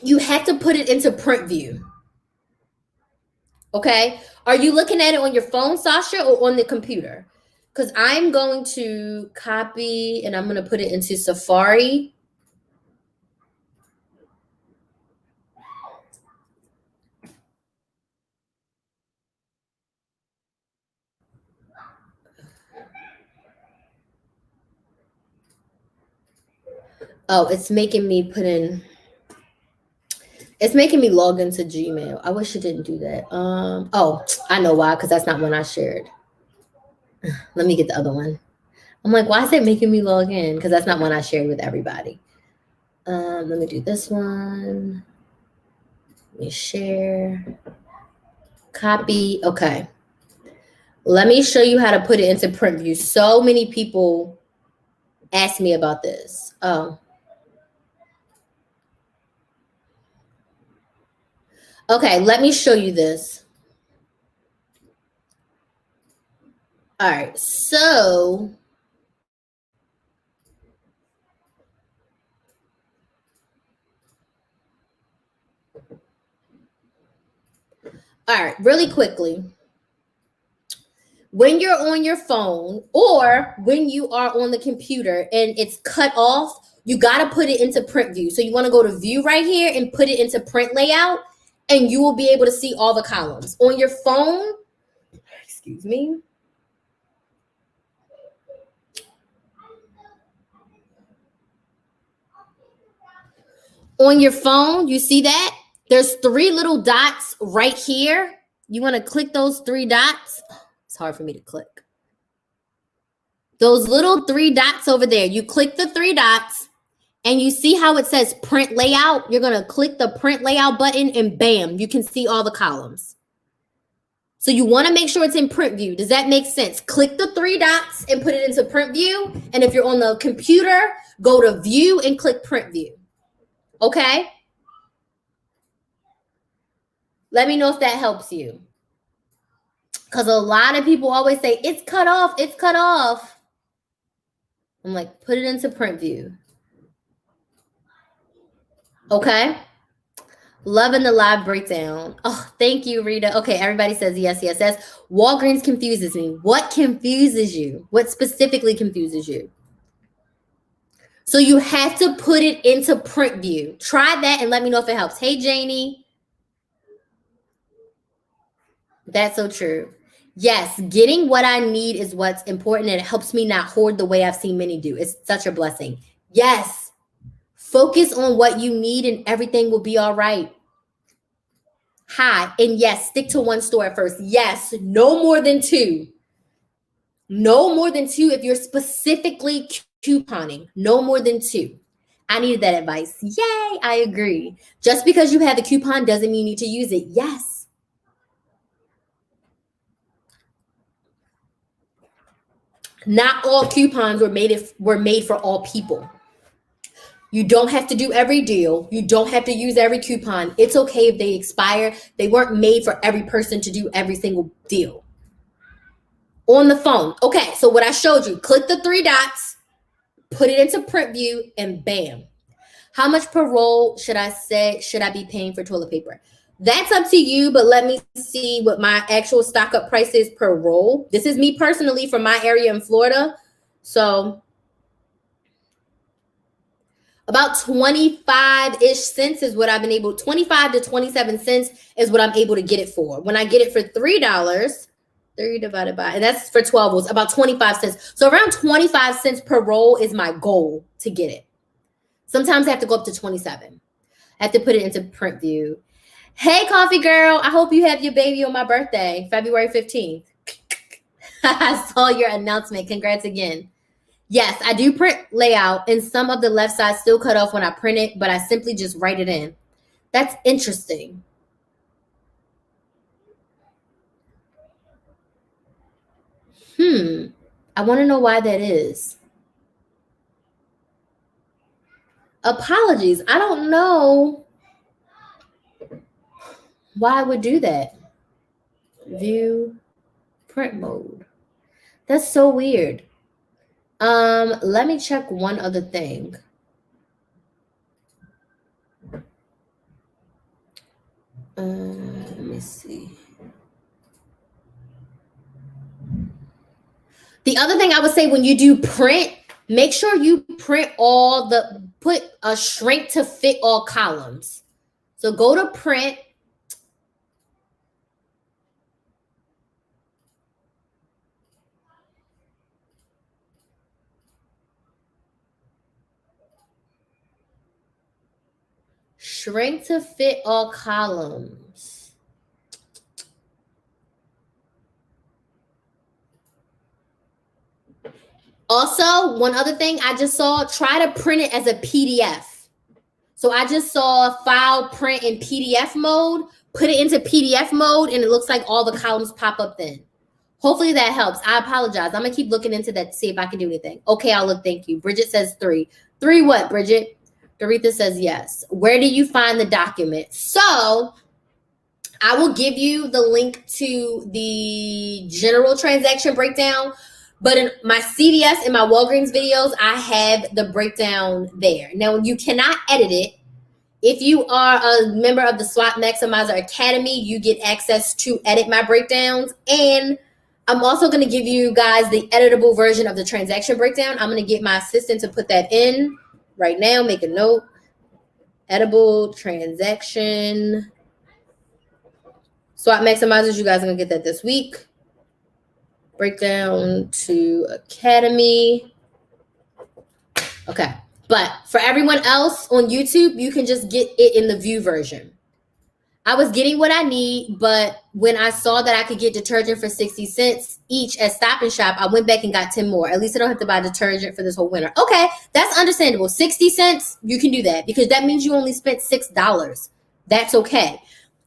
S1: You have to put it into print view. Okay, are you looking at it on your phone, Sasha, or on the computer? Because I'm going to copy and I'm going to put it into Safari. Oh, it's making me log into Gmail. I wish it didn't do that. Oh, I know why, because that's not one I shared. Let me get the other one. I'm like, why is it making me log in? Because that's not one I shared with everybody. Let me do this one. Let me share. Copy. Okay. Let me show you how to put it into print view. So many people ask me about this. Oh. Okay, let me show you this. All right, so all right, really quickly. When you're on your phone or when you are on the computer and it's cut off, you got to put it into print view. So you want to go to view right here and put it into print layout, and you will be able to see all the columns. On your phone, excuse me. On your phone, you see that? There's 3 little dots right here. You want to click those 3 dots. It's hard for me to click. Those little 3 dots over there. You click the 3 dots and you see how it says print layout. You're going to click the print layout button and bam, you can see all the columns. So you want to make sure it's in print view. Does that make sense? Click the 3 dots and put it into print view. And if you're on the computer, go to view and click print view. Okay? Let me know if that helps you. Because a lot of people always say, it's cut off, it's cut off. I'm like, put it into print view. Okay? Loving the live breakdown. Oh, thank you, Rita. Okay, everybody says yes, yes, yes. Walgreens confuses me. What confuses you? What specifically confuses you? So you have to put it into print view. Try that and let me know if it helps. Hey, Janie. That's so true. Yes, getting what I need is what's important, and it helps me not hoard the way I've seen many do. It's such a blessing. Yes. Focus on what you need and everything will be all right. Hi. And yes, stick to one store at first. Yes, no more than two. No more than two if you're specifically couponing. No more than two. I needed that advice. Yay, I agree. Just because you have the coupon doesn't mean you need to use it. Yes. Not all coupons were made for all people. You don't have to do every deal. You don't have to use every coupon. It's okay if they expire. They weren't made for every person to do every single deal. On the phone. Okay, so what I showed you, click the three dots, put it into print view, and bam. How much per roll should I be paying for toilet paper? That's up to you, but let me see what my actual stock up price is per roll. This is me personally from my area in Florida. So about 25-ish cents is what I've been able, 25 to 27 cents is what I'm able to get it for. When I get it for $3, 3 divided by, and that's for 12 rolls, about 25 cents. So around 25 cents per roll is my goal to get it. Sometimes I have to go up to 27. I have to put it into print view. Hey, coffee girl. I hope you have your baby on my birthday, February 15th. I saw your announcement. Congrats again. Yes, I do print layout, and some of the left side still cut off when I print it, but I simply just write it in. That's interesting. I want to know why that is. Apologies. I don't know why I would do that. View print mode. That's so weird. Let me check one other thing. Let me see. The other thing I would say, when you do print, make sure you print put a shrink to fit all columns. So go to print. Shrink to fit all columns. Also, one other thing I just saw, try to print it as a PDF. So I just saw file print in PDF mode, put it into PDF mode, and it looks like all the columns pop up then. Hopefully that helps. I apologize. I'm going to keep looking into that to see if I can do anything. Okay, I'll look. Thank you. Bridget says 3. 3 what, Bridget? Doretha says yes. Where do you find the document? So I will give you the link to the general transaction breakdown, but in my CVS and my Walgreens videos, I have the breakdown there. Now, you cannot edit it. If you are a member of the SWOT Maximizer Academy, you get access to edit my breakdowns. And I'm also going to give you guys the editable version of the transaction breakdown. I'm going to get my assistant to put that in right now. Make a note. Editable transaction. SWOT Maximizers, you guys are going to get that this week. Breakdown to Academy. Okay. But for everyone else on YouTube, you can just get it in the view version. I was getting what I need, but when I saw that I could get detergent for 60 cents each at Stop and Shop, I went back and got 10 more. At least I don't have to buy detergent for this whole winter. Okay, that's understandable. 60 cents, you can do that because that means you only spent $6. That's okay.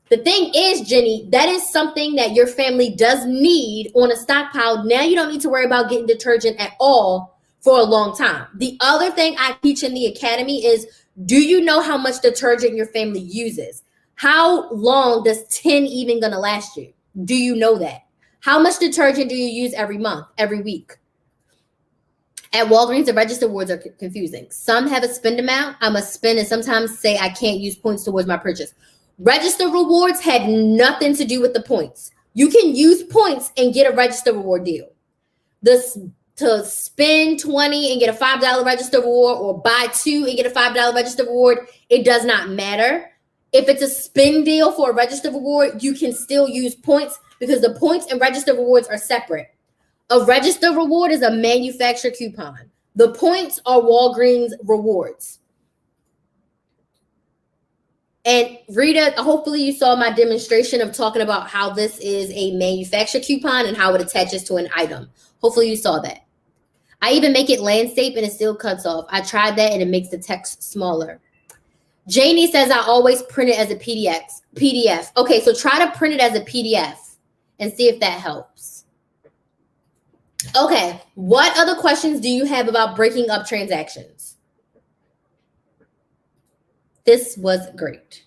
S1: The thing is, Jenny, that is something that your family does need on a stockpile. Now you don't need to worry about getting detergent at all for a long time. The other thing I teach in the academy is, do you know how much detergent your family uses? How long does 10 even gonna last you? Do you know that? How much detergent do you use every month, every week? At Walgreens, the register rewards are confusing. Some have a spend amount. I'm a spend, and sometimes say I can't use points towards my purchase. Register rewards had nothing to do with the points. You can use points and get a register reward deal. To spend 20 and get a $5 register reward, or buy 2 and get a $5 register reward, it does not matter. If it's a spin deal for a register reward, you can still use points because the points and register rewards are separate. A register reward is a manufacturer coupon. The points are Walgreens rewards. And Rita, hopefully you saw my demonstration of talking about how this is a manufacturer coupon and how it attaches to an item. Hopefully you saw that. I even make it landscape and it still cuts off. I tried that and it makes the text smaller. Janie says I always print it as a PDF. Okay, so try to print it as a PDF and see if that helps. Okay, what other questions do you have about breaking up transactions? This was great.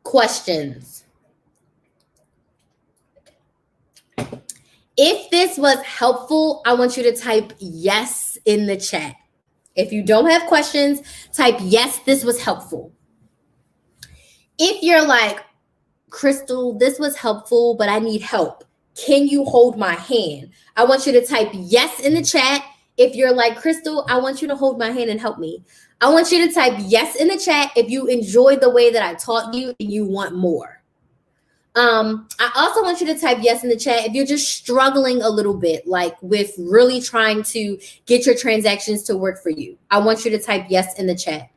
S1: Questions? If this was helpful, I want you to type yes in the chat. If you don't have questions, type yes, this was helpful. If you're like, Crystal, this was helpful, but I need help. Can you hold my hand? I want you to type yes in the chat. If you're like, Crystal, I want you to hold my hand and help me. I want you to type yes in the chat if you enjoyed the way that I taught you and you want more. I also want you to type yes in the chat if you're just struggling a little bit, like with really trying to get your transactions to work for you. I want you to type yes in the chat.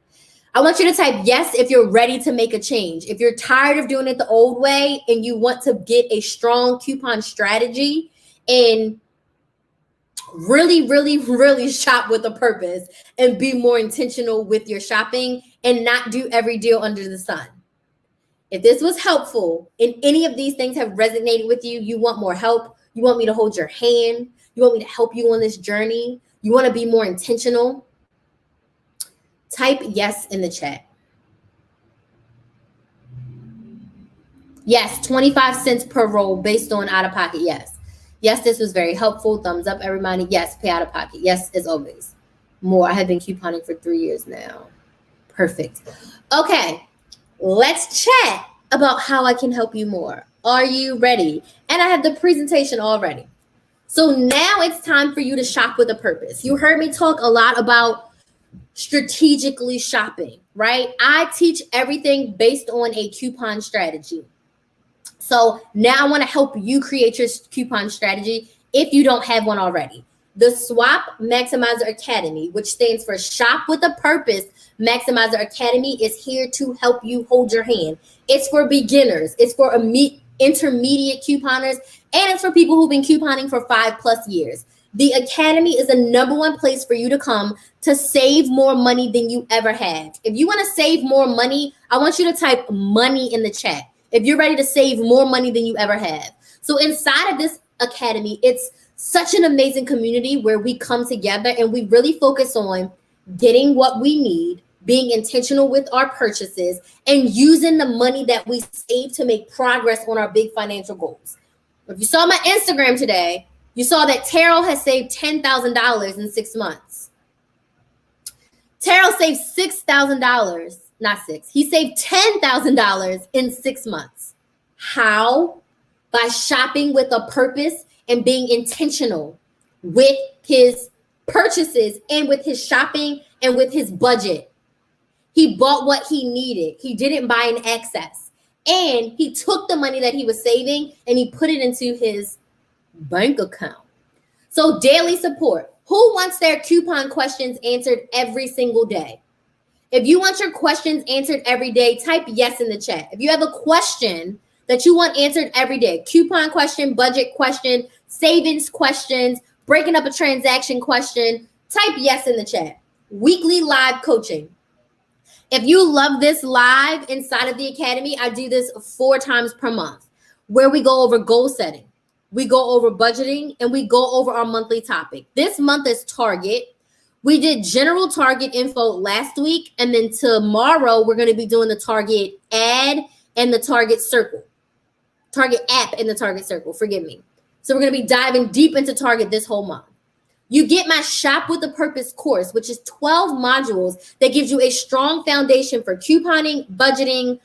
S1: I want you to type yes if you're ready to make a change. If you're tired of doing it the old way and you want to get a strong coupon strategy and really, really, really shop with a purpose and be more intentional with your shopping and not do every deal under the sun. If this was helpful and any of these things have resonated with you, you want more help, you want me to hold your hand, you want me to help you on this journey, you want to be more intentional, type yes in the chat. Yes, 25 cents per roll based on out of pocket. Yes. Yes, this was very helpful. Thumbs up, everybody. Yes, pay out of pocket. Yes, as always. More. I have been couponing for 3 years now. Perfect. Okay. Let's chat about how I can help you more. Are you ready? And I have the presentation already. So now it's time for you to shop with a purpose. You heard me talk a lot about strategically shopping, right? I teach everything based on a coupon strategy. So now I want to help you create your coupon strategy if you don't have one already. The Swap Maximizer Academy, which stands for Shop with a Purpose Maximizer Academy, is here to help you hold your hand. It's for beginners. It's for intermediate couponers, and it's for people who've been couponing for 5+ years. The Academy is the #1 place for you to come to save more money than you ever have. If you want to save more money, I want you to type money in the chat. If you're ready to save more money than you ever have. So inside of this Academy, it's such an amazing community where we come together and we really focus on getting what we need, being intentional with our purchases, and using the money that we save to make progress on our big financial goals. If you saw my Instagram today, you saw that Terrell has saved $10,000 in 6 months. Terrell saved $6,000, not six. He saved $10,000 in 6 months. How? By shopping with a purpose and being intentional with his purchases and with his shopping and with his budget. He bought what he needed. He didn't buy in excess. And he took the money that he was saving and he put it into his bank account. So daily support. Who wants their coupon questions answered every single day? If you want your questions answered every day, type yes in the chat. If you have a question that you want answered every day, coupon question, budget question, savings questions, breaking up a transaction question, type yes in the chat. Weekly live coaching. If you love this live inside of the Academy, I do this 4 times per month where we go over goal setting, we go over budgeting, and we go over our monthly topic. This month is Target. We did general Target info last week, and then tomorrow we're going to be doing the Target ad and the Target circle. Target app and the Target circle, forgive me. So we're going to be diving deep into Target this whole month. You get my Shop with a Purpose course, which is 12 modules that gives you a strong foundation for couponing, budgeting,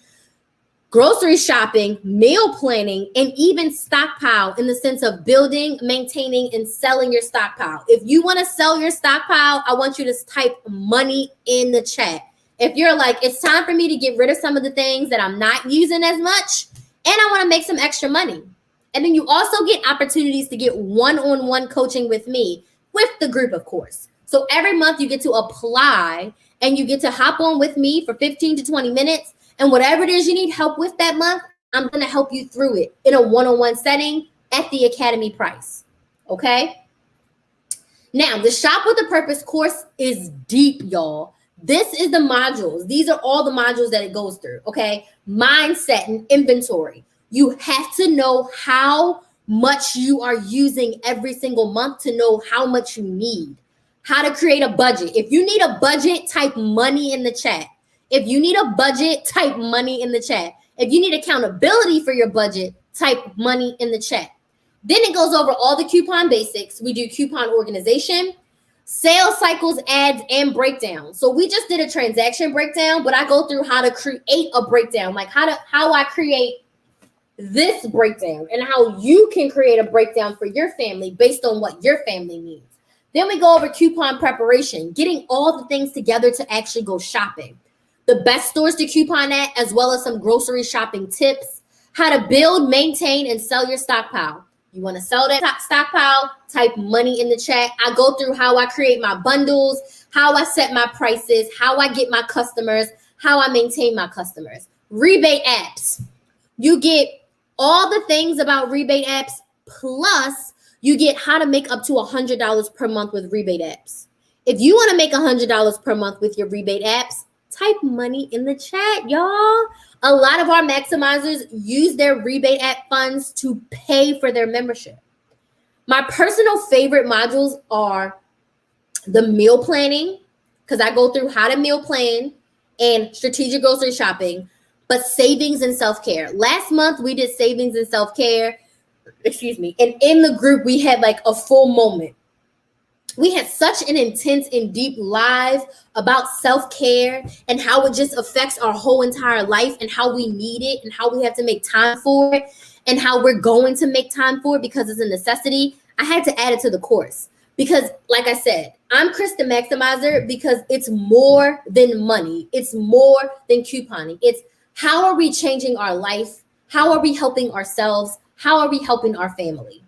S1: grocery shopping, meal planning, and even stockpile in the sense of building, maintaining, and selling your stockpile. If you want to sell your stockpile, I want you to type money in the chat. If you're like, it's time for me to get rid of some of the things that I'm not using as much, and I want to make some extra money. And then you also get opportunities to get one-on-one coaching with me, with the group, of course. So every month you get to apply and you get to hop on with me for 15 to 20 minutes. And whatever it is you need help with that month, I'm going to help you through it in a one-on-one setting at the Academy price. Okay? Now, the Shop with a Purpose course is deep, y'all. This is the modules. These are all the modules that it goes through, okay? Mindset and inventory. You have to know how much you are using every single month to know how much you need. How to create a budget. If you need a budget, type money in the chat. If you need a budget, type money in the chat. If you need accountability for your budget, type money in the chat. Then it goes over all the coupon basics. We do coupon organization, sales cycles, ads, and breakdown. So we just did a transaction breakdown, but I go through how to create a breakdown, like how I create this breakdown and how you can create a breakdown for your family based on what your family needs. Then we go over coupon preparation, getting all the things together to actually go shopping. The best stores to coupon at, as well as some grocery shopping tips, how to build, maintain, and sell your stockpile. You want to sell that stockpile? Type money in the chat. I go through how I create my bundles, how I set my prices, how I get my customers, how I maintain my customers. Rebate apps. You get all the things about rebate apps, plus you get how to make up to $100 per month with rebate apps. If you want to make $100 per month with your rebate apps, type money in the chat, y'all. A lot of our maximizers use their rebate app funds to pay for their membership. My personal favorite modules are the meal planning, because I go through how to meal plan and strategic grocery shopping, but savings and self-care. Last month, we did savings and self-care, and in the group, we had like a full moment. We had such an intense and deep live about self-care and how it just affects our whole entire life and how we need it and how we have to make time for it and how we're going to make time for it because it's a necessity. I had to add it to the course because, like I said, I'm Krys the Maximizer because it's more than money. It's more than couponing. It's how are we changing our life? How are we helping ourselves? How are we helping our family?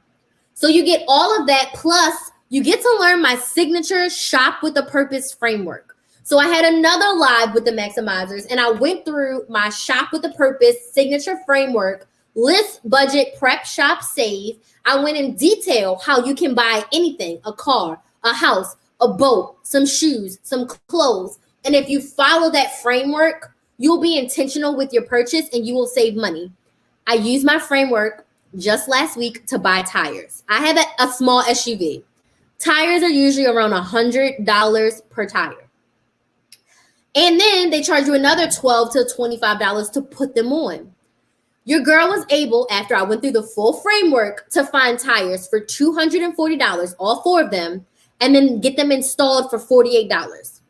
S1: So you get all of that, plus you get to learn my signature Shop with a Purpose framework. So I had another live with the Maximizers, and I went through my Shop with a Purpose signature framework, list, budget, prep, shop, save. I went in detail how you can buy anything, a car, a house, a boat, some shoes, some clothes. And if you follow that framework, you'll be intentional with your purchase and you will save money. I used my framework just last week to buy tires. I have a small SUV. Tires are usually around $100 per tire. And then they charge you another $12 to $25 to put them on. Your girl was able, after I went through the full framework, to find tires for $240, all four of them, and then get them installed for $48.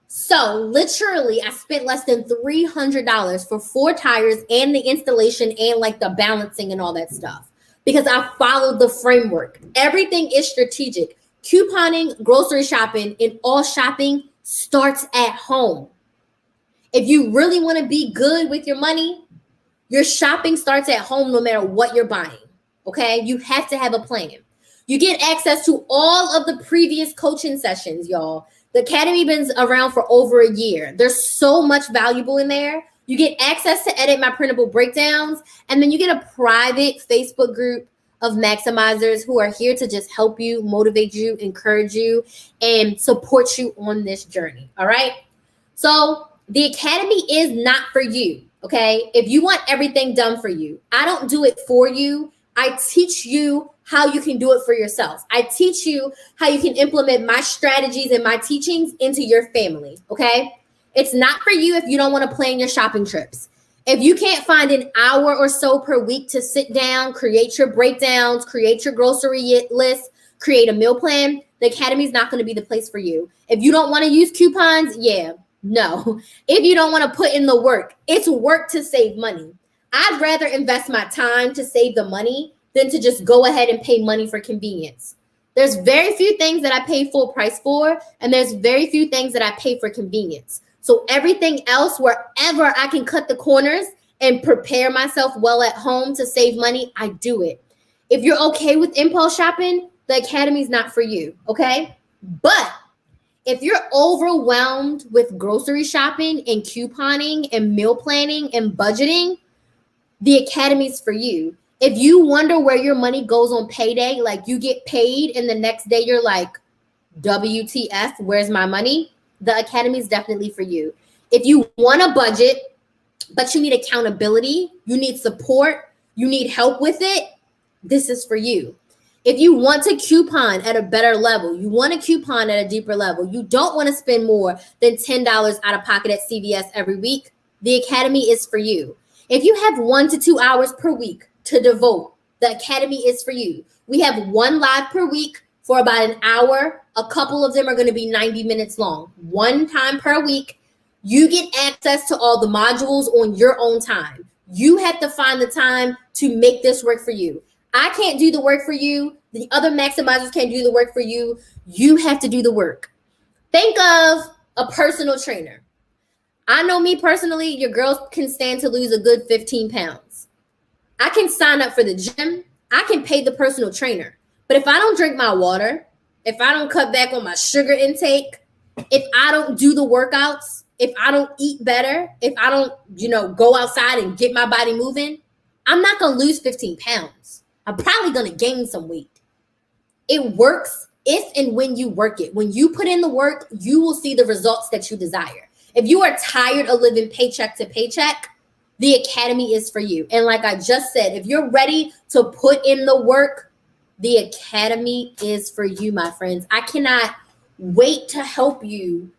S1: So literally, I spent less than $300 for 4 tires and the installation and like the balancing and all that stuff because I followed the framework. Everything is strategic. Couponing, grocery shopping, and all shopping starts at home. If you really want to be good with your money, your shopping starts at home no matter what you're buying, okay? You have to have a plan. You get access to all of the previous coaching sessions, y'all. The Academy been around for over a year. There's so much valuable in there. You get access to edit my printable breakdowns, and then you get a private Facebook group of maximizers who are here to just help you, motivate you, encourage you, and support you on this journey, all right? So the Academy is not for you, okay? If you want everything done for you, I don't do it for you. I teach you how you can do it for yourself. I teach you how you can implement my strategies and my teachings into your family, okay? It's not for you if you don't want to plan your shopping trips. If you can't find an hour or so per week to sit down, create your breakdowns, create your grocery list, create a meal plan, the Academy is not going to be the place for you. If you don't want to use coupons, no. If you don't want to put in the work, it's work to save money. I'd rather invest my time to save the money than to just go ahead and pay money for convenience. There's very few things that I pay full price for, and there's very few things that I pay for convenience. So everything else, wherever I can cut the corners and prepare myself well at home to save money, I do it. If you're okay with impulse shopping, the Academy is not for you, okay? But if you're overwhelmed with grocery shopping and couponing and meal planning and budgeting, the Academy is for you. If you wonder where your money goes on payday, like you get paid and the next day you're like, WTF, where's my money? The Academy is definitely for you. If you want a budget, but you need accountability, you need support, you need help with it, this is for you. If you want to coupon at a better level, you want to coupon at a deeper level, you don't want to spend more than $10 out of pocket at CVS every week, the Academy is for you. If you have 1 to 2 hours per week to devote, the Academy is for you. We have one live per week for about an hour. A couple of them are going to be 90 minutes long. One time per week, you get access to all the modules on your own time. You have to find the time to make this work for you. I can't do the work for you. The other maximizers can't do the work for you. You have to do the work. Think of a personal trainer. I know me personally, your girls can stand to lose a good 15 pounds. I can sign up for the gym. I can pay the personal trainer. But if I don't drink my water, if I don't cut back on my sugar intake, if I don't do the workouts, if I don't eat better, if I don't, go outside and get my body moving, I'm not going to lose 15 pounds. I'm probably going to gain some weight. It works if and when you work it. When you put in the work, you will see the results that you desire. If you are tired of living paycheck to paycheck, the Academy is for you. And like I just said, if you're ready to put in the work, the Academy is for you, my friends. I cannot wait to help you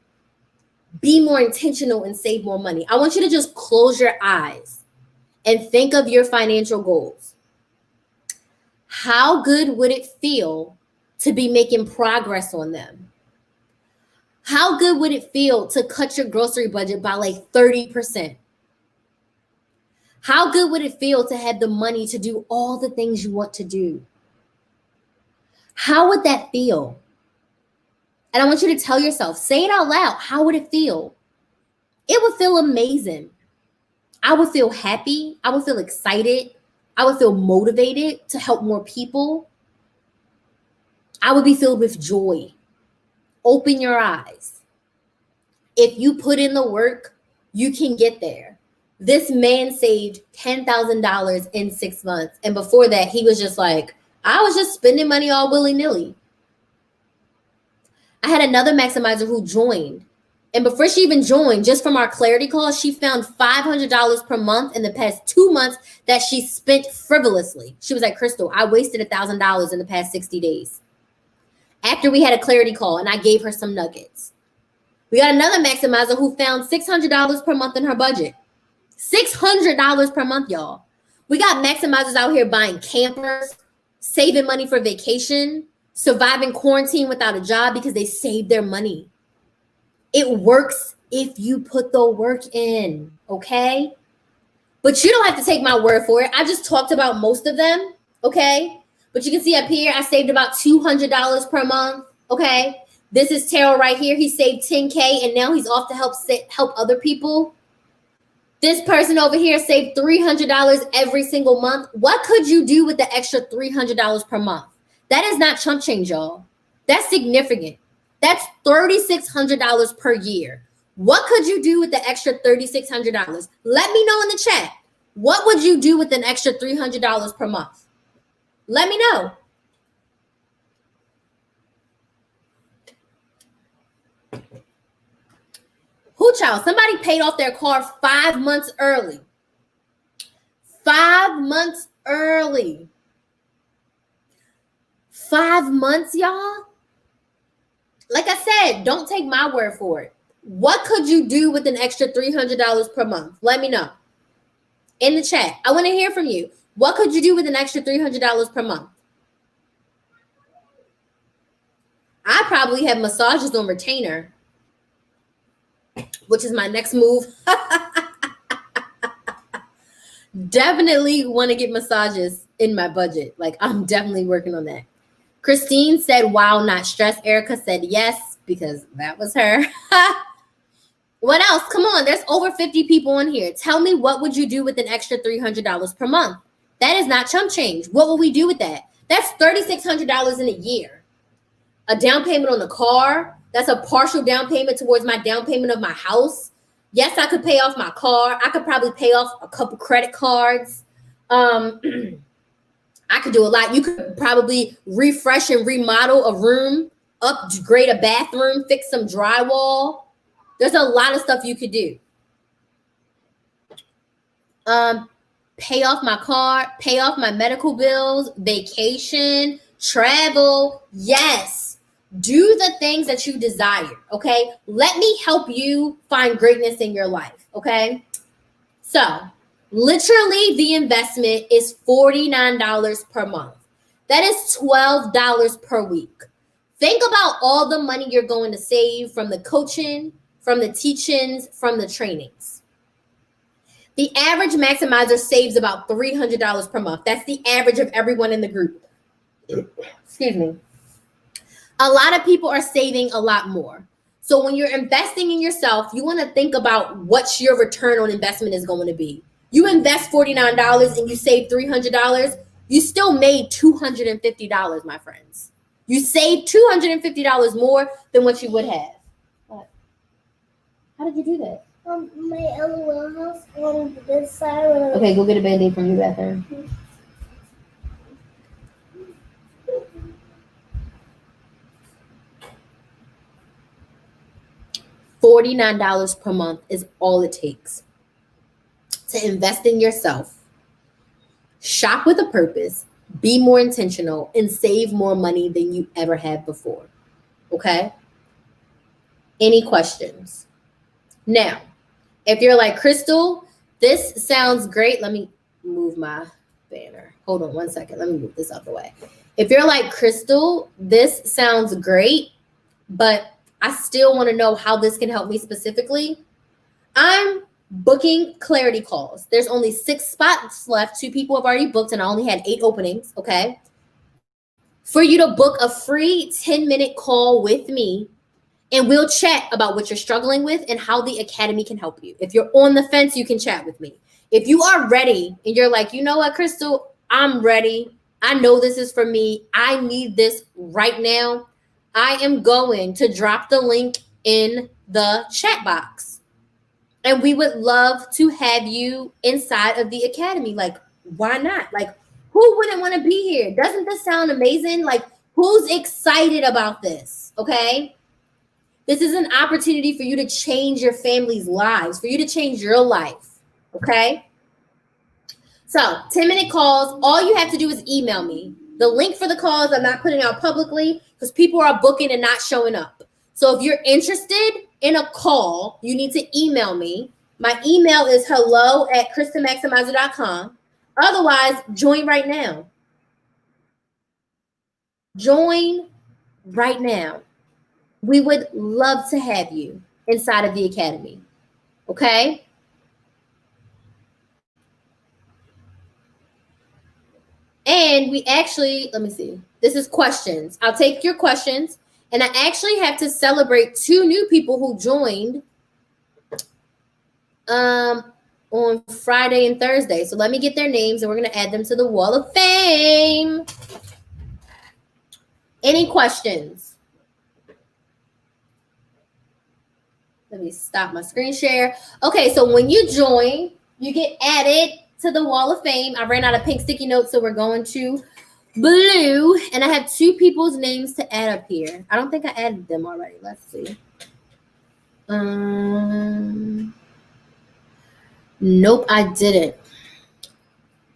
S1: be more intentional and save more money. I want you to just close your eyes and think of your financial goals. How good would it feel to be making progress on them? How good would it feel to cut your grocery budget by like 30%? How good would it feel to have the money to do all the things you want to do? How would that feel? And I want you to tell yourself, say it out loud. How would it feel? It would feel amazing. I would feel happy. I would feel excited. I would feel motivated to help more people. I would be filled with joy. Open your eyes. If you put in the work, you can get there. This man saved $10,000 in 6 months. And before that, he was just like, I was just spending money all willy-nilly. I had another maximizer who joined. And before she even joined, just from our clarity call, she found $500 per month in the past 2 months that she spent frivolously. She was like, Crystal, I wasted $1,000 in the past 60 days. After we had a clarity call and I gave her some nuggets. We got another maximizer who found $600 per month in her budget. $600 per month, y'all. We got maximizers out here buying campers, saving money for vacation, surviving quarantine without a job because they saved their money. It works if you put the work in, okay? But you don't have to take my word for it. I just talked about most of them, okay? But you can see up here, I saved about $200 per month, okay? This is Terrell right here. He saved $10K, and now he's off to help other people. This person over here saved $300 every single month. What could you do with the extra $300 per month? That is not chump change, y'all. That's significant. That's $3,600 per year. What could you do with the extra $3,600? Let me know in the chat. What would you do with an extra $300 per month? Let me know. Who child? Somebody paid off their car 5 months early. 5 months early. 5 months, y'all? Like I said, don't take my word for it. What could you do with an extra $300 per month? Let me know in the chat. I want to hear from you. What could you do with an extra $300 per month? I probably have massages on retainer, which is my next move. Definitely want to get massages in my budget. Like, I'm definitely working on that. Christine said, wow, not stressed. Erica said yes, because that was her. What else? Come on, there's over 50 people on here. Tell me, what would you do with an extra $300 per month? That is not chump change. What will we do with that? That's $3,600 in a year. A down payment on the car. That's a partial down payment towards my down payment of my house. Yes, I could pay off my car. I could probably pay off a couple credit cards. I could do a lot. You could probably refresh and remodel a room, upgrade a bathroom, fix some drywall. There's a lot of stuff you could do. Pay off my car, pay off my medical bills, vacation, travel. Yes. Do the things that you desire, okay? Let me help you find greatness in your life, okay? So, literally, the investment is $49 per month. That is $12 per week. Think about all the money you're going to save from the coaching, from the teachings, from the trainings. The average maximizer saves about $300 per month. That's the average of everyone in the group. Excuse me. A lot of people are saving a lot more. So when you're investing in yourself, you want to think about what your return on investment is going to be. You invest $49 and you save $300, you still made $250, my friends. You saved $250 more than what you would have. What? How did you do that?
S2: My LOL house on this side.
S1: Okay, go get a Band-Aid from your bathroom. $49 per month is all it takes to invest in yourself, shop with a purpose, be more intentional, and save more money than you ever had before. Okay? Any questions? Now, if you're like, Crystal, this sounds great. Let me move my banner. Hold on one second. Let me move this out of the way. If you're like, Crystal, this sounds great, but I still want to know how this can help me specifically, I'm booking clarity calls. There's only 6 spots left. 2 people have already booked, and I only had 8 openings, okay? For you to book a free 10-minute call with me, and we'll chat about what you're struggling with and how the Academy can help you. If you're on the fence, you can chat with me. If you are ready and you're like, you know what, Crystal, I'm ready. I know this is for me. I need this right now. I am going to drop the link in the chat box. And we would love to have you inside of the Academy. Like, why not? Like, who wouldn't want to be here? Doesn't this sound amazing? Like, who's excited about this? Okay? This is an opportunity for you to change your family's lives, for you to change your life. Okay? So, 10-minute calls. All you have to do is email me. The link for the calls I'm not putting out publicly because people are booking and not showing up. So if you're interested in a call, you need to email me. My email is hello@KristenMaximizer.com. Otherwise, join right now. Join right now. We would love to have you inside of the Academy. Okay? And we actually, let me see. This is questions. I'll take your questions. And I actually have to celebrate 2 new people who joined on Friday and Thursday. So let me get their names and we're going to add them to the Wall of Fame. Any questions? Let me stop my screen share. Okay, so when you join, you get added to the Wall of Fame. I ran out of pink sticky notes, so we're going to blue. And I have 2 people's names to add up here. I don't think I added them already. Let's see. Nope, I didn't.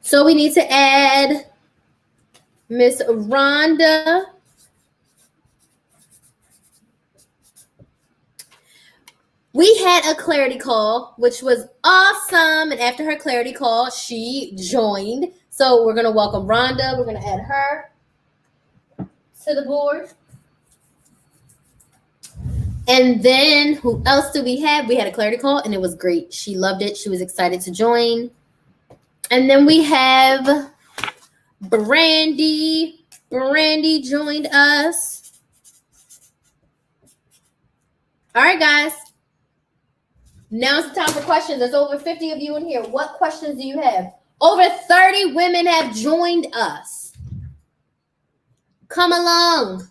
S1: So we need to add Miss Rhonda. We had a clarity call, which was awesome. And after her clarity call, she joined. So we're going to welcome Rhonda. We're going to add her to the board. And then who else do we have? We had a clarity call, and it was great. She loved it. She was excited to join. And then we have Brandy. Brandy joined us. All right, guys. Now it's time for questions. There's over 50 of you in here. What questions do you have? Over 30 women have joined us. Come along.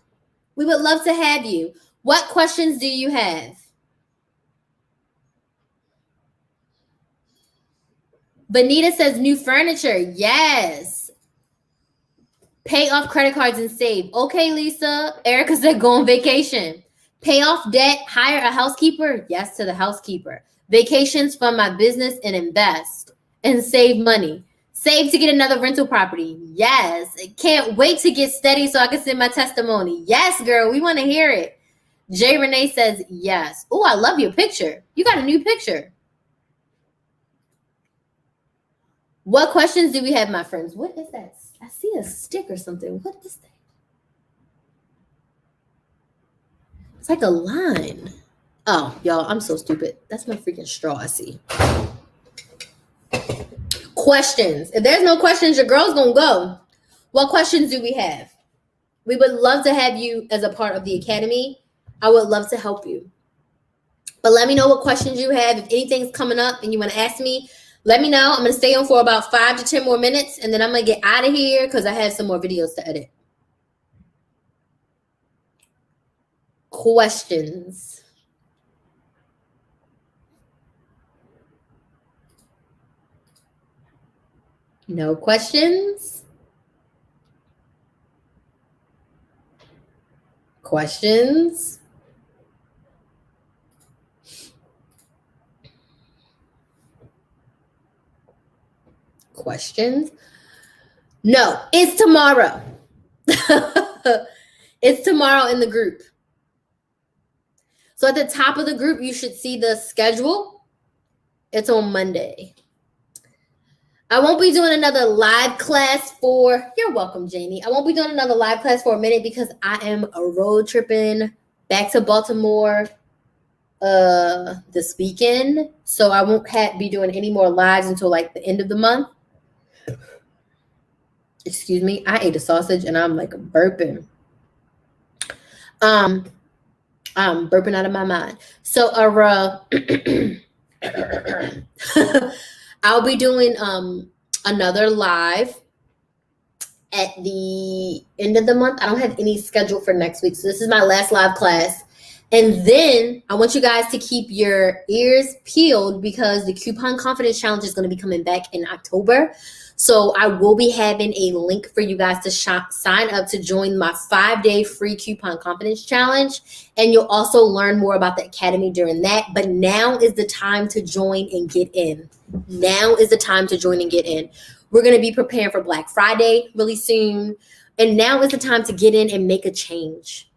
S1: We would love to have you. What questions do you have? Benita says new furniture. Yes. Pay off credit cards and save. Okay, Lisa. Erica said go on vacation. Pay off debt. Hire a housekeeper. Yes to the housekeeper. Vacations from my business and invest and save money. Save to get another rental property. Yes. Can't wait to get steady so I can send my testimony. Yes, girl. We want to hear it. Jay Renee says yes. Oh, I love your picture. You got a new picture. What questions do we have, my friends? What is that? I see a stick or something. What is that? It's like a line. Oh, y'all, I'm so stupid. That's my freaking straw I see. Questions. If there's no questions, your girl's gonna go. What questions do we have? We would love to have you as a part of the academy. I would love to help you. But let me know what questions you have. If anything's coming up and you want to ask me, let me know. I'm going to stay on for about 5 to 10 more minutes, and then I'm going to get out of here because I have some more videos to edit. Questions. No questions? Questions? Questions? No, it's tomorrow. It's tomorrow in the group. So at the top of the group, you should see the schedule. It's on Monday. I won't be doing another live class for, you're welcome, Jamie. I won't be doing another live class for a minute because I am road tripping back to Baltimore this weekend. So I won't be doing any more lives until like the end of the month. Excuse me. I ate a sausage and I'm like burping. I'm burping out of my mind. So I'll be doing another live at the end of the month. I don't have any schedule for next week. So this is my last live class. And then I want you guys to keep your ears peeled because the Coupon Confidence Challenge is going to be coming back in October. So I will be having a link for you guys to sign up to join my 5-day free Coupon Confidence Challenge. And you'll also learn more about the academy during that. But now is the time to join and get in. Now is the time to join and get in. We're going to be preparing for Black Friday really soon. And now is the time to get in and make a change.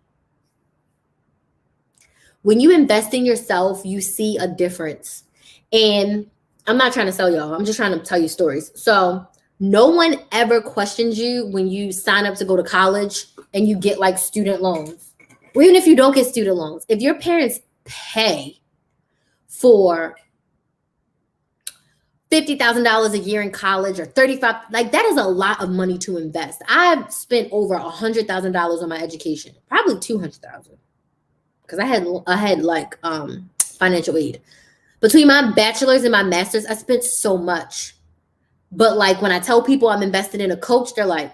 S1: When you invest in yourself, you see a difference. And I'm not trying to sell y'all. I'm just trying to tell you stories. So no one ever questions you when you sign up to go to college and you get like student loans. Or even if you don't get student loans, if your parents pay for $50,000 a year in college or $35,000, like that is a lot of money to invest. I've spent over $100,000 on my education, probably $200,000. Because I had like financial aid. Between my bachelor's and my master's, I spent so much. But like when I tell people I'm invested in a coach, they're like,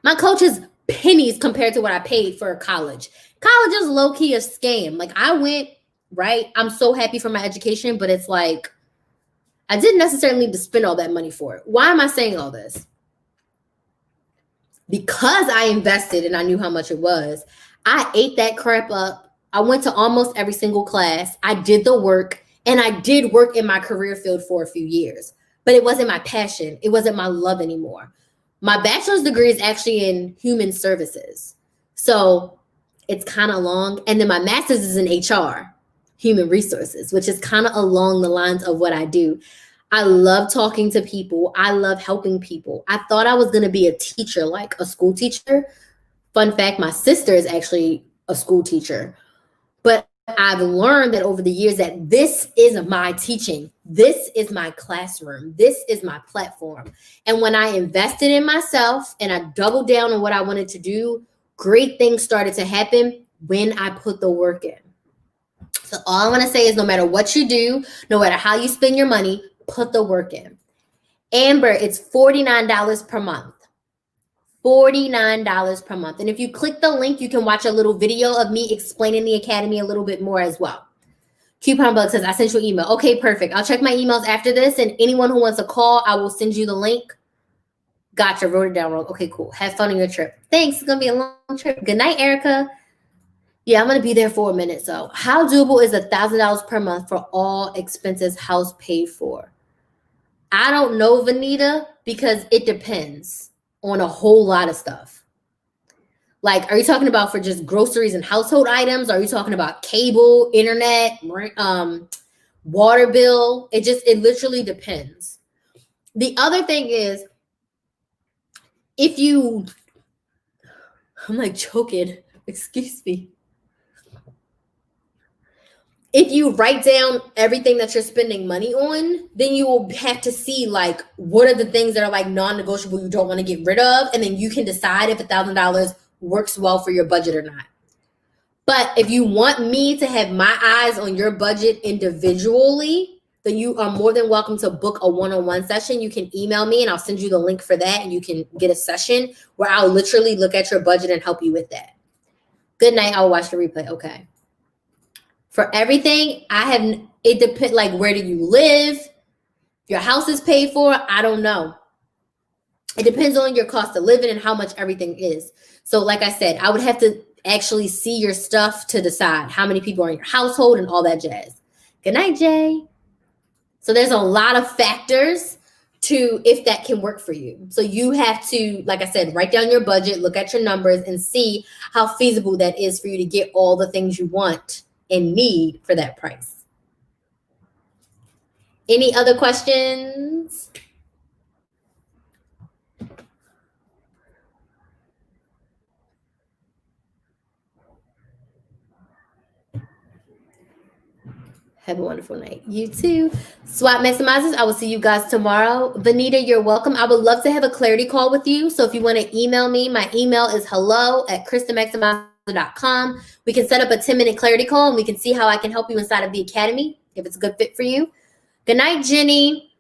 S1: my coach is pennies compared to what I paid for college. College is low-key a scam. Like I went, right? I'm so happy for my education, but it's like, I didn't necessarily need to spend all that money for it. Why am I saying all this? Because I invested and I knew how much it was. I ate that crap up. I went to almost every single class. I did the work, and I did work in my career field for a few years, but it wasn't my passion. It wasn't my love anymore. My bachelor's degree is actually in human services. So it's kind of long. And then my master's is in HR, human resources, which is kind of along the lines of what I do. I love talking to people. I love helping people. I thought I was going to be a teacher, like a school teacher. Fun fact, my sister is actually a school teacher. But I've learned that over the years that this is my teaching. This is my classroom. This is my platform. And when I invested in myself and I doubled down on what I wanted to do, great things started to happen when I put the work in. So all I want to say is no matter what you do, no matter how you spend your money, put the work in. Amber, it's $49 per month. $49 per month. And if you click the link, you can watch a little video of me explaining the academy a little bit more as well. Coupon Bug says, I sent you an email. Okay, perfect. I'll check my emails after this. And anyone who wants a call, I will send you the link. Gotcha. Wrote it down wrong. Okay, cool. Have fun on your trip. Thanks. It's going to be a long trip. Good night, Erica. Yeah, I'm going to be there for a minute. So how doable is $1,000 per month for all expenses, house paid for? I don't know, Vanita, because it depends on a whole lot of stuff. Like, are you talking about for just groceries and household items? Are you talking about cable, internet, water bill? It literally depends. The other thing is, I'm like choking, excuse me. If you write down everything that you're spending money on, then you will have to see like what are the things that are like non-negotiable you don't want to get rid of, and then you can decide if $1,000 works well for your budget or not. But if you want me to have my eyes on your budget individually, then you are more than welcome to book a one-on-one session. You can email me and I'll send you the link for that, and you can get a session where I'll literally look at your budget and help you with that. Good night. I'll watch the replay. Okay. For everything, it depends, like, where do you live? Your house is paid for? I don't know. It depends on your cost of living and how much everything is. So like I said, I would have to actually see your stuff to decide how many people are in your household and all that jazz. Good night, Jay. So there's a lot of factors to if that can work for you. So you have to, like I said, write down your budget, look at your numbers, and see how feasible that is for you to get all the things you want and need for that price. Any other questions? Have a wonderful night. You too. SWAT Maximizers, I will see you guys tomorrow. Vanita, you're welcome. I would love to have a clarity call with you. So if you want to email me, my email is hello@KrysTheMaximizer.com. We can set up a 10-minute clarity call and we can see how I can help you inside of the academy if it's a good fit for you. Good night, Jenny.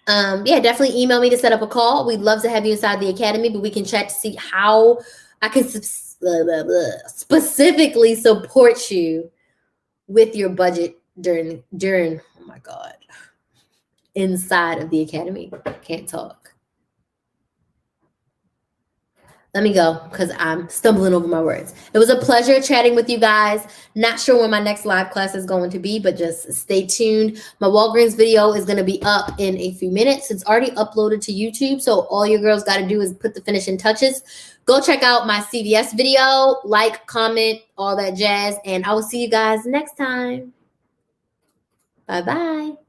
S1: Yeah, definitely email me to set up a call. We'd love to have you inside the academy, but we can check to see how I can specifically support you with your budget during oh my God, inside of the academy. Can't talk. Let me go because I'm stumbling over my words. It was a pleasure chatting with you guys. Not sure when my next live class is going to be, but just stay tuned. My Walgreens video is going to be up in a few minutes. It's already uploaded to YouTube, so all your girls got to do is put the finishing touches. Go check out my CVS video, like, comment, all that jazz, and I will see you guys next time. Bye-bye.